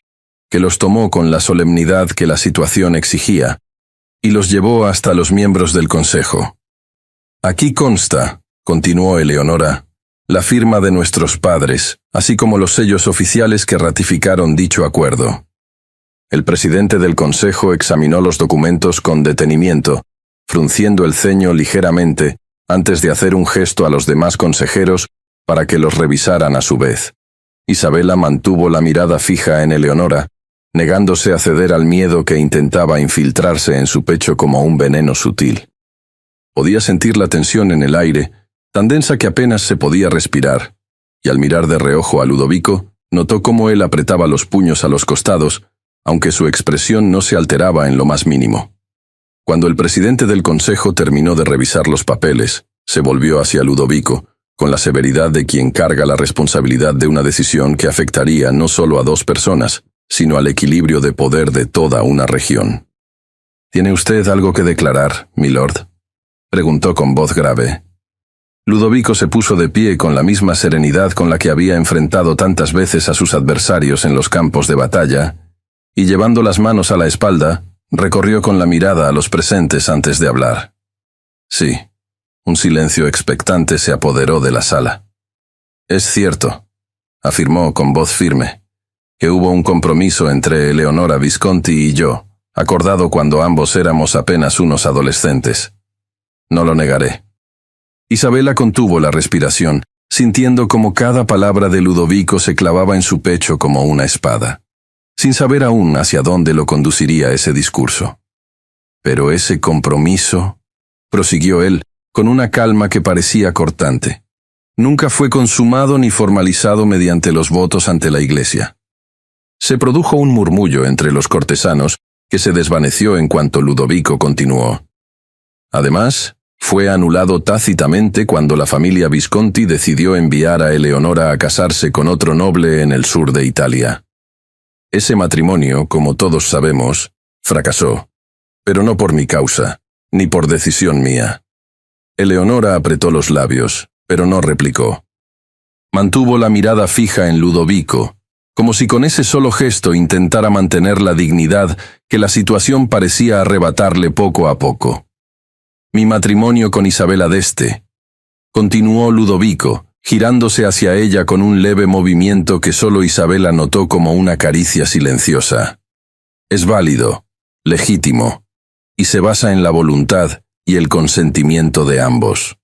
que los tomó con la solemnidad que la situación exigía, y los llevó hasta los miembros del consejo. «Aquí consta», continuó Eleonora, «la firma de nuestros padres, así como los sellos oficiales que ratificaron dicho acuerdo». El presidente del Consejo examinó los documentos con detenimiento, frunciendo el ceño ligeramente antes de hacer un gesto a los demás consejeros para que los revisaran a su vez. Isabela mantuvo la mirada fija en Eleonora, negándose a ceder al miedo que intentaba infiltrarse en su pecho como un veneno sutil. Podía sentir la tensión en el aire, tan densa que apenas se podía respirar, y al mirar de reojo a Ludovico, notó cómo él apretaba los puños a los costados, aunque su expresión no se alteraba en lo más mínimo. Cuando el presidente del consejo terminó de revisar los papeles, se volvió hacia Ludovico, con la severidad de quien carga la responsabilidad de una decisión que afectaría no solo a dos personas, sino al equilibrio de poder de toda una región. ¿Tiene usted algo que declarar, milord?, preguntó con voz grave. Ludovico se puso de pie con la misma serenidad con la que había enfrentado tantas veces a sus adversarios en los campos de batalla, y llevando las manos a la espalda, recorrió con la mirada a los presentes antes de hablar. Sí, un silencio expectante se apoderó de la sala. Es cierto, afirmó con voz firme, que hubo un compromiso entre Eleonora Visconti y yo, acordado cuando ambos éramos apenas unos adolescentes. No lo negaré. Isabela contuvo la respiración, sintiendo como cada palabra de Ludovico se clavaba en su pecho como una espada, sin saber aún hacia dónde lo conduciría ese discurso. Pero ese compromiso, prosiguió él, con una calma que parecía cortante, nunca fue consumado ni formalizado mediante los votos ante la Iglesia. Se produjo un murmullo entre los cortesanos que se desvaneció en cuanto Ludovico continuó. Además, fue anulado tácitamente cuando la familia Visconti decidió enviar a Eleonora a casarse con otro noble en el sur de Italia. Ese matrimonio, como todos sabemos, fracasó, pero no por mi causa, ni por decisión mía. Eleonora apretó los labios, pero no replicó. Mantuvo la mirada fija en Ludovico, como si con ese solo gesto intentara mantener la dignidad que la situación parecía arrebatarle poco a poco. Mi matrimonio con Isabela d'Este, continuó Ludovico, girándose hacia ella con un leve movimiento que solo Isabela notó como una caricia silenciosa. Es válido, legítimo, y se basa en la voluntad y el consentimiento de ambos.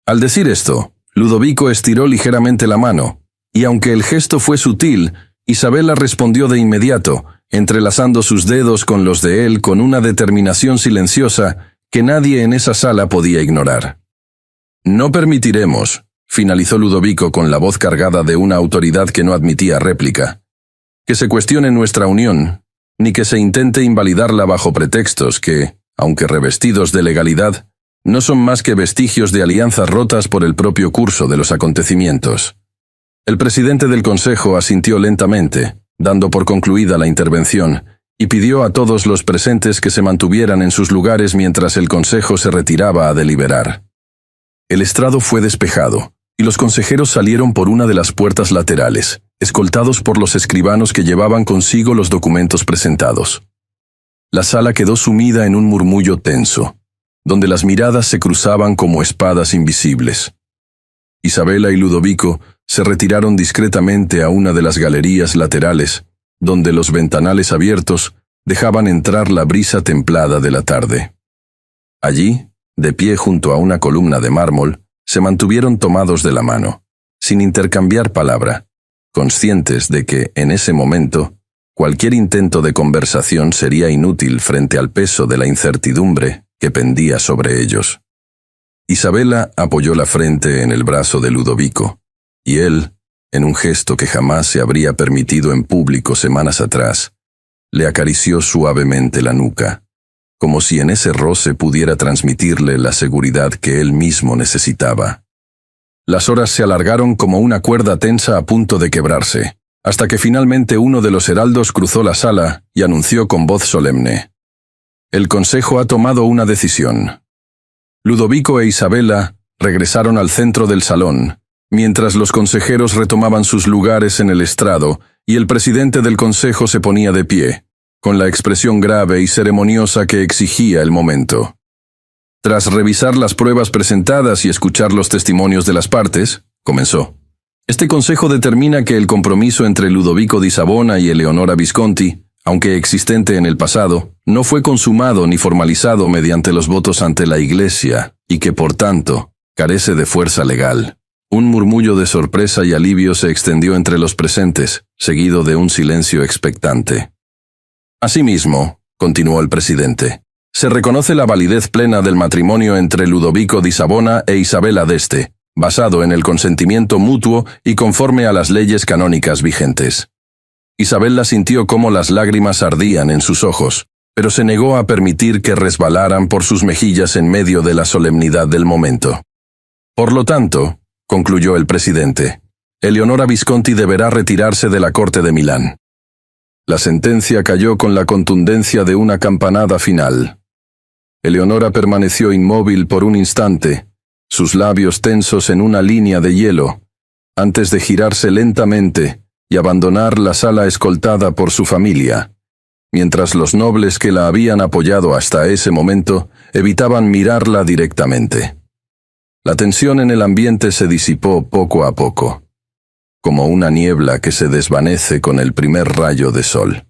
Al decir esto, Ludovico estiró ligeramente la mano, y aunque el gesto fue sutil, Isabela respondió de inmediato, entrelazando sus dedos con los de él con una determinación silenciosa que nadie en esa sala podía ignorar. No permitiremos, finalizó Ludovico con la voz cargada de una autoridad que no admitía réplica, que se cuestione nuestra unión, ni que se intente invalidarla bajo pretextos que, aunque revestidos de legalidad, no son más que vestigios de alianzas rotas por el propio curso de los acontecimientos. El presidente del Consejo asintió lentamente, dando por concluida la intervención, y pidió a todos los presentes que se mantuvieran en sus lugares mientras el Consejo se retiraba a deliberar. El estrado fue despejado, y los consejeros salieron por una de las puertas laterales, escoltados por los escribanos que llevaban consigo los documentos presentados. La sala quedó sumida en un murmullo tenso, donde las miradas se cruzaban como espadas invisibles. Isabela y Ludovico se retiraron discretamente a una de las galerías laterales, donde los ventanales abiertos dejaban entrar la brisa templada de la tarde. Allí, de pie junto a una columna de mármol, se mantuvieron tomados de la mano, sin intercambiar palabra, conscientes de que, en ese momento, cualquier intento de conversación sería inútil frente al peso de la incertidumbre que pendía sobre ellos. Isabela apoyó la frente en el brazo de Ludovico, y él, en un gesto que jamás se habría permitido en público semanas atrás, le acarició suavemente la nuca, como si en ese roce pudiera transmitirle la seguridad que él mismo necesitaba. Las horas se alargaron como una cuerda tensa a punto de quebrarse, hasta que finalmente uno de los heraldos cruzó la sala y anunció con voz solemne: «El Consejo ha tomado una decisión». Ludovico e Isabela regresaron al centro del salón, mientras los consejeros retomaban sus lugares en el estrado y el presidente del Consejo se ponía de pie, con la expresión grave y ceremoniosa que exigía el momento. Tras revisar las pruebas presentadas y escuchar los testimonios de las partes, comenzó: Este Consejo determina que el compromiso entre Ludovico di Savona y Eleonora Visconti aunque existente en el pasado, no fue consumado ni formalizado mediante los votos ante la Iglesia, y que, por tanto, carece de fuerza legal. Un murmullo de sorpresa y alivio se extendió entre los presentes, seguido de un silencio expectante. Asimismo, continuó el presidente, se reconoce la validez plena del matrimonio entre Ludovico di Savona e Isabela d'Este, basado en el consentimiento mutuo y conforme a las leyes canónicas vigentes. Isabela sintió cómo las lágrimas ardían en sus ojos, pero se negó a permitir que resbalaran por sus mejillas en medio de la solemnidad del momento. Por lo tanto, concluyó el presidente, Eleonora Visconti deberá retirarse de la corte de Milán. La sentencia cayó con la contundencia de una campanada final. Eleonora permaneció inmóvil por un instante, sus labios tensos en una línea de hielo, antes de girarse lentamente y abandonar la sala escoltada por su familia, mientras los nobles que la habían apoyado hasta ese momento evitaban mirarla directamente. La tensión en el ambiente se disipó poco a poco, como una niebla que se desvanece con el primer rayo de sol.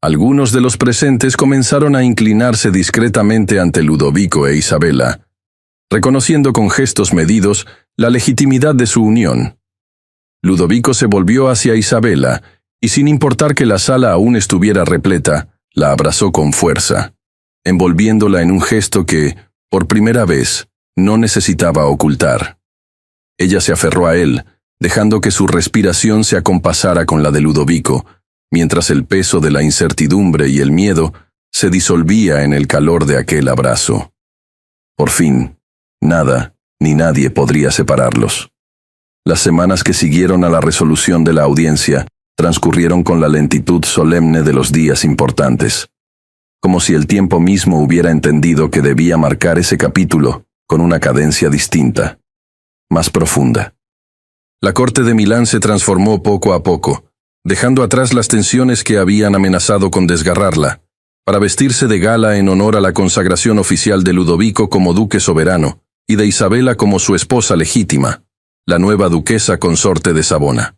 Algunos de los presentes comenzaron a inclinarse discretamente ante Ludovico e Isabela, reconociendo con gestos medidos la legitimidad de su unión. Ludovico se volvió hacia Isabela, y sin importar que la sala aún estuviera repleta, la abrazó con fuerza, envolviéndola en un gesto que, por primera vez, no necesitaba ocultar. Ella se aferró a él, dejando que su respiración se acompasara con la de Ludovico, mientras el peso de la incertidumbre y el miedo se disolvía en el calor de aquel abrazo. Por fin, nada ni nadie podría separarlos. Las semanas que siguieron a la resolución de la audiencia transcurrieron con la lentitud solemne de los días importantes, como si el tiempo mismo hubiera entendido que debía marcar ese capítulo con una cadencia distinta, más profunda. La corte de Milán se transformó poco a poco, dejando atrás las tensiones que habían amenazado con desgarrarla, para vestirse de gala en honor a la consagración oficial de Ludovico como duque soberano y de Isabela como su esposa legítima, la nueva duquesa consorte de Savona.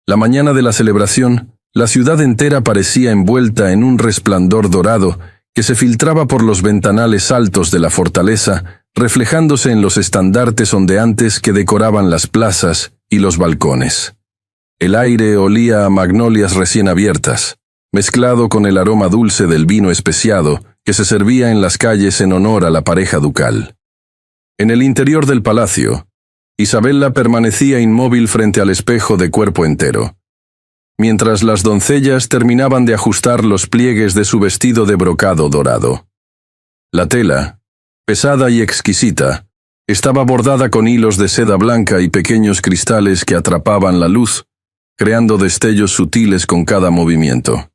La mañana de la celebración, la ciudad entera parecía envuelta en un resplandor dorado que se filtraba por los ventanales altos de la fortaleza, reflejándose en los estandartes ondeantes que decoraban las plazas y los balcones. El aire olía a magnolias recién abiertas, mezclado con el aroma dulce del vino especiado que se servía en las calles en honor a la pareja ducal. En el interior del palacio, Isabela permanecía inmóvil frente al espejo de cuerpo entero, mientras las doncellas terminaban de ajustar los pliegues de su vestido de brocado dorado. La tela, pesada y exquisita, estaba bordada con hilos de seda blanca y pequeños cristales que atrapaban la luz, creando destellos sutiles con cada movimiento.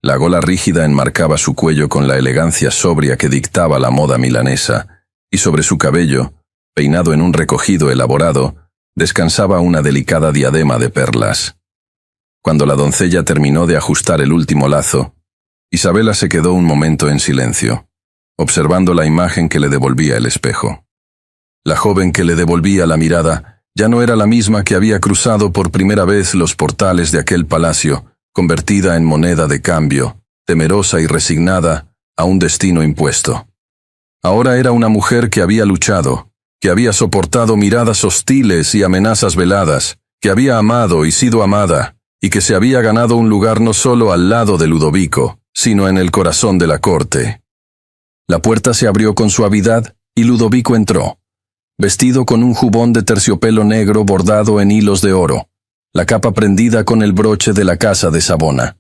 La gola rígida enmarcaba su cuello con la elegancia sobria que dictaba la moda milanesa, y sobre su cabello, peinado en un recogido elaborado, descansaba una delicada diadema de perlas. Cuando la doncella terminó de ajustar el último lazo, Isabela se quedó un momento en silencio, observando la imagen que le devolvía el espejo. La joven que le devolvía la mirada ya no era la misma que había cruzado por primera vez los portales de aquel palacio, convertida en moneda de cambio, temerosa y resignada a un destino impuesto. Ahora era una mujer que había luchado, que había soportado miradas hostiles y amenazas veladas, que había amado y sido amada, y que se había ganado un lugar no solo al lado de Ludovico, sino en el corazón de la corte. La puerta se abrió con suavidad y Ludovico entró, vestido con un jubón de terciopelo negro bordado en hilos de oro, la capa prendida con el broche de la casa de Savona.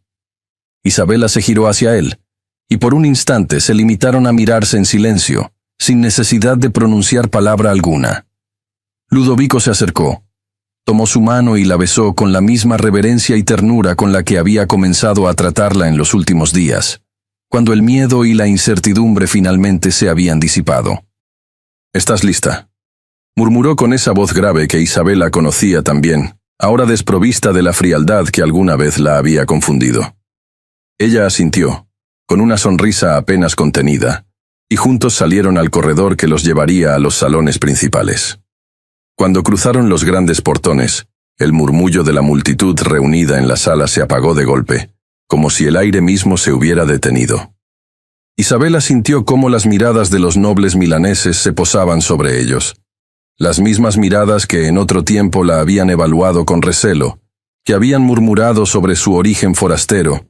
Isabela se giró hacia él, y por un instante se limitaron a mirarse en silencio, sin necesidad de pronunciar palabra alguna. Ludovico se acercó, tomó su mano y la besó con la misma reverencia y ternura con la que había comenzado a tratarla en los últimos días, cuando el miedo y la incertidumbre finalmente se habían disipado. «¿Estás lista?», murmuró con esa voz grave que Isabela conocía también, ahora desprovista de la frialdad que alguna vez la había confundido. Ella asintió, con una sonrisa apenas contenida, y juntos salieron al corredor que los llevaría a los salones principales. Cuando cruzaron los grandes portones, el murmullo de la multitud reunida en la sala se apagó de golpe, como si el aire mismo se hubiera detenido. Isabela sintió cómo las miradas de los nobles milaneses se posaban sobre ellos. Las mismas miradas que en otro tiempo la habían evaluado con recelo, que habían murmurado sobre su origen forastero,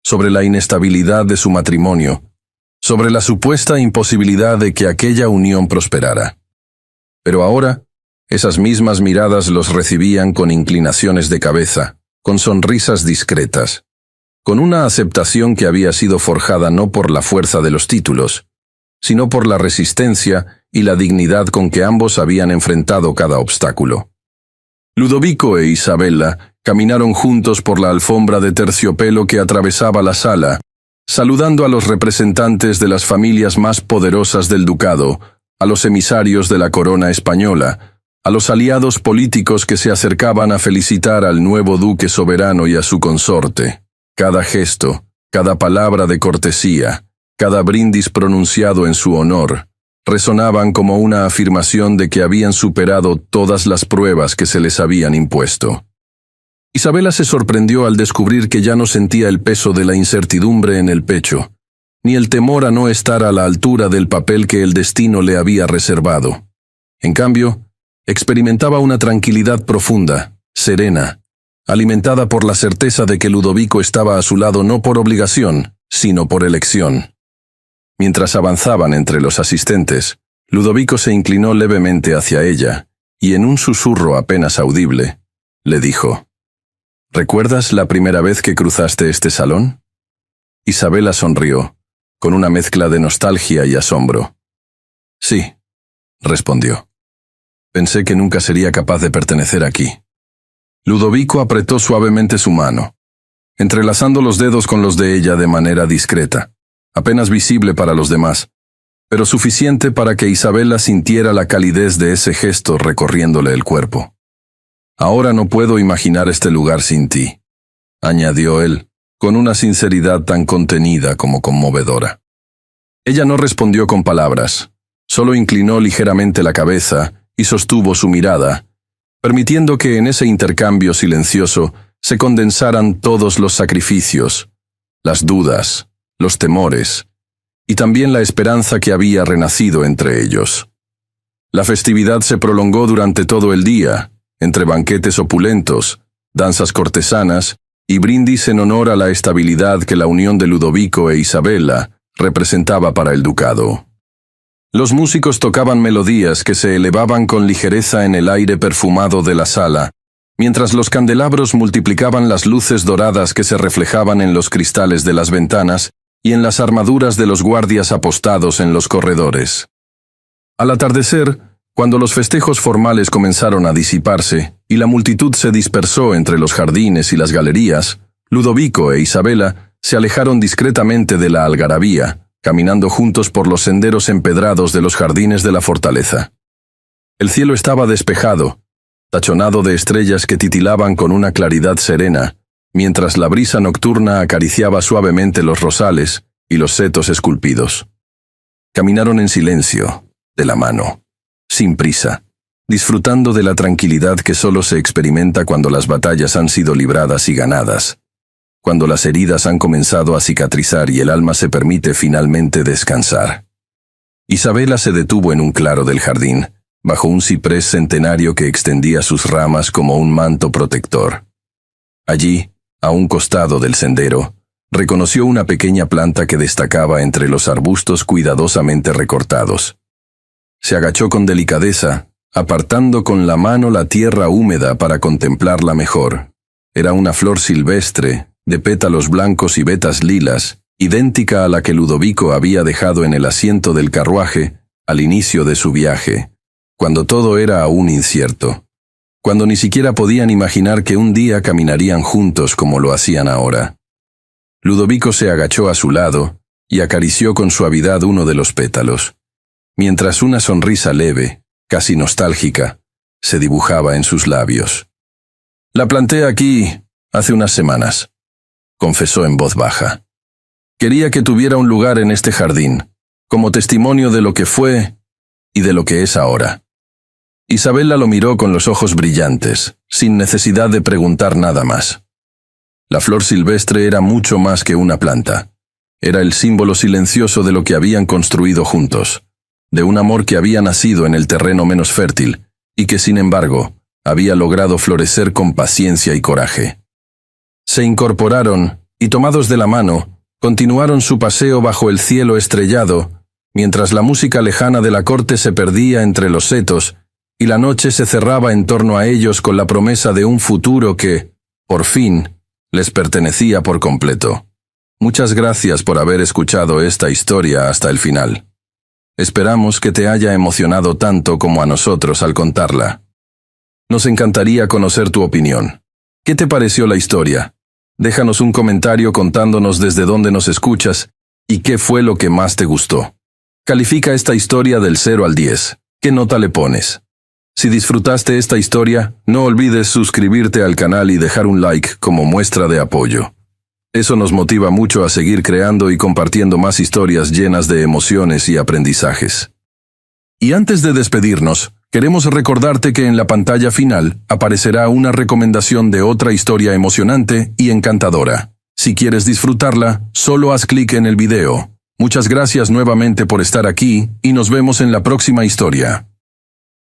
sobre la inestabilidad de su matrimonio, sobre la supuesta imposibilidad de que aquella unión prosperara. Pero ahora, esas mismas miradas los recibían con inclinaciones de cabeza, con sonrisas discretas, con una aceptación que había sido forjada no por la fuerza de los títulos, sino por la resistencia y la dignidad con que ambos habían enfrentado cada obstáculo. Ludovico e Isabela caminaron juntos por la alfombra de terciopelo que atravesaba la sala, saludando a los representantes de las familias más poderosas del ducado, a los emisarios de la corona española, a los aliados políticos que se acercaban a felicitar al nuevo duque soberano y a su consorte. Cada gesto, cada palabra de cortesía, cada brindis pronunciado en su honor, resonaban como una afirmación de que habían superado todas las pruebas que se les habían impuesto. Isabela se sorprendió al descubrir que ya no sentía el peso de la incertidumbre en el pecho, ni el temor a no estar a la altura del papel que el destino le había reservado. En cambio, experimentaba una tranquilidad profunda, serena, alimentada por la certeza de que Ludovico estaba a su lado no por obligación, sino por elección. Mientras avanzaban entre los asistentes, Ludovico se inclinó levemente hacia ella, y en un susurro apenas audible, le dijo: «¿Recuerdas la primera vez que cruzaste este salón?» Isabela sonrió, con una mezcla de nostalgia y asombro. «Sí», respondió. «Pensé que nunca sería capaz de pertenecer aquí». Ludovico apretó suavemente su mano, entrelazando los dedos con los de ella de manera discreta, apenas visible para los demás, pero suficiente para que Isabela sintiera la calidez de ese gesto recorriéndole el cuerpo. «Ahora no puedo imaginar este lugar sin ti», añadió él, con una sinceridad tan contenida como conmovedora. Ella no respondió con palabras, solo inclinó ligeramente la cabeza y sostuvo su mirada, permitiendo que en ese intercambio silencioso se condensaran todos los sacrificios, las dudas, los temores, y también la esperanza que había renacido entre ellos. La festividad se prolongó durante todo el día, entre banquetes opulentos, danzas cortesanas y brindis en honor a la estabilidad que la unión de Ludovico e Isabela representaba para el ducado. Los músicos tocaban melodías que se elevaban con ligereza en el aire perfumado de la sala, mientras los candelabros multiplicaban las luces doradas que se reflejaban en los cristales de las ventanas y en las armaduras de los guardias apostados en los corredores. Al atardecer, cuando los festejos formales comenzaron a disiparse y la multitud se dispersó entre los jardines y las galerías, Ludovico e Isabela se alejaron discretamente de la algarabía, caminando juntos por los senderos empedrados de los jardines de la fortaleza. El cielo estaba despejado, tachonado de estrellas que titilaban con una claridad serena, mientras la brisa nocturna acariciaba suavemente los rosales y los setos esculpidos. Caminaron en silencio, de la mano, sin prisa, disfrutando de la tranquilidad que solo se experimenta cuando las batallas han sido libradas y ganadas, cuando las heridas han comenzado a cicatrizar y el alma se permite finalmente descansar. Isabela se detuvo en un claro del jardín, bajo un ciprés centenario que extendía sus ramas como un manto protector. Allí, a un costado del sendero, reconoció una pequeña planta que destacaba entre los arbustos cuidadosamente recortados. Se agachó con delicadeza, apartando con la mano la tierra húmeda para contemplarla mejor. Era una flor silvestre, de pétalos blancos y vetas lilas, idéntica a la que Ludovico había dejado en el asiento del carruaje al inicio de su viaje, cuando todo era aún incierto, cuando ni siquiera podían imaginar que un día caminarían juntos como lo hacían ahora. Ludovico se agachó a su lado y acarició con suavidad uno de los pétalos, mientras una sonrisa leve, casi nostálgica, se dibujaba en sus labios. «La planté aquí hace unas semanas», confesó en voz baja. «Quería que tuviera un lugar en este jardín, como testimonio de lo que fue y de lo que es ahora». Isabela lo miró con los ojos brillantes, sin necesidad de preguntar nada más. La flor silvestre era mucho más que una planta. Era el símbolo silencioso de lo que habían construido juntos, de un amor que había nacido en el terreno menos fértil, y que sin embargo, había logrado florecer con paciencia y coraje. Se incorporaron, y tomados de la mano, continuaron su paseo bajo el cielo estrellado, mientras la música lejana de la corte se perdía entre los setos, y la noche se cerraba en torno a ellos con la promesa de un futuro que, por fin, les pertenecía por completo. Muchas gracias por haber escuchado esta historia hasta el final. Esperamos que te haya emocionado tanto como a nosotros al contarla. Nos encantaría conocer tu opinión. ¿Qué te pareció la historia? Déjanos un comentario contándonos desde dónde nos escuchas y qué fue lo que más te gustó. Califica esta historia del 0 al 10. ¿Qué nota le pones? Si disfrutaste esta historia, no olvides suscribirte al canal y dejar un like como muestra de apoyo. Eso nos motiva mucho a seguir creando y compartiendo más historias llenas de emociones y aprendizajes. Y antes de despedirnos, queremos recordarte que en la pantalla final aparecerá una recomendación de otra historia emocionante y encantadora. Si quieres disfrutarla, solo haz clic en el video. Muchas gracias nuevamente por estar aquí y nos vemos en la próxima historia.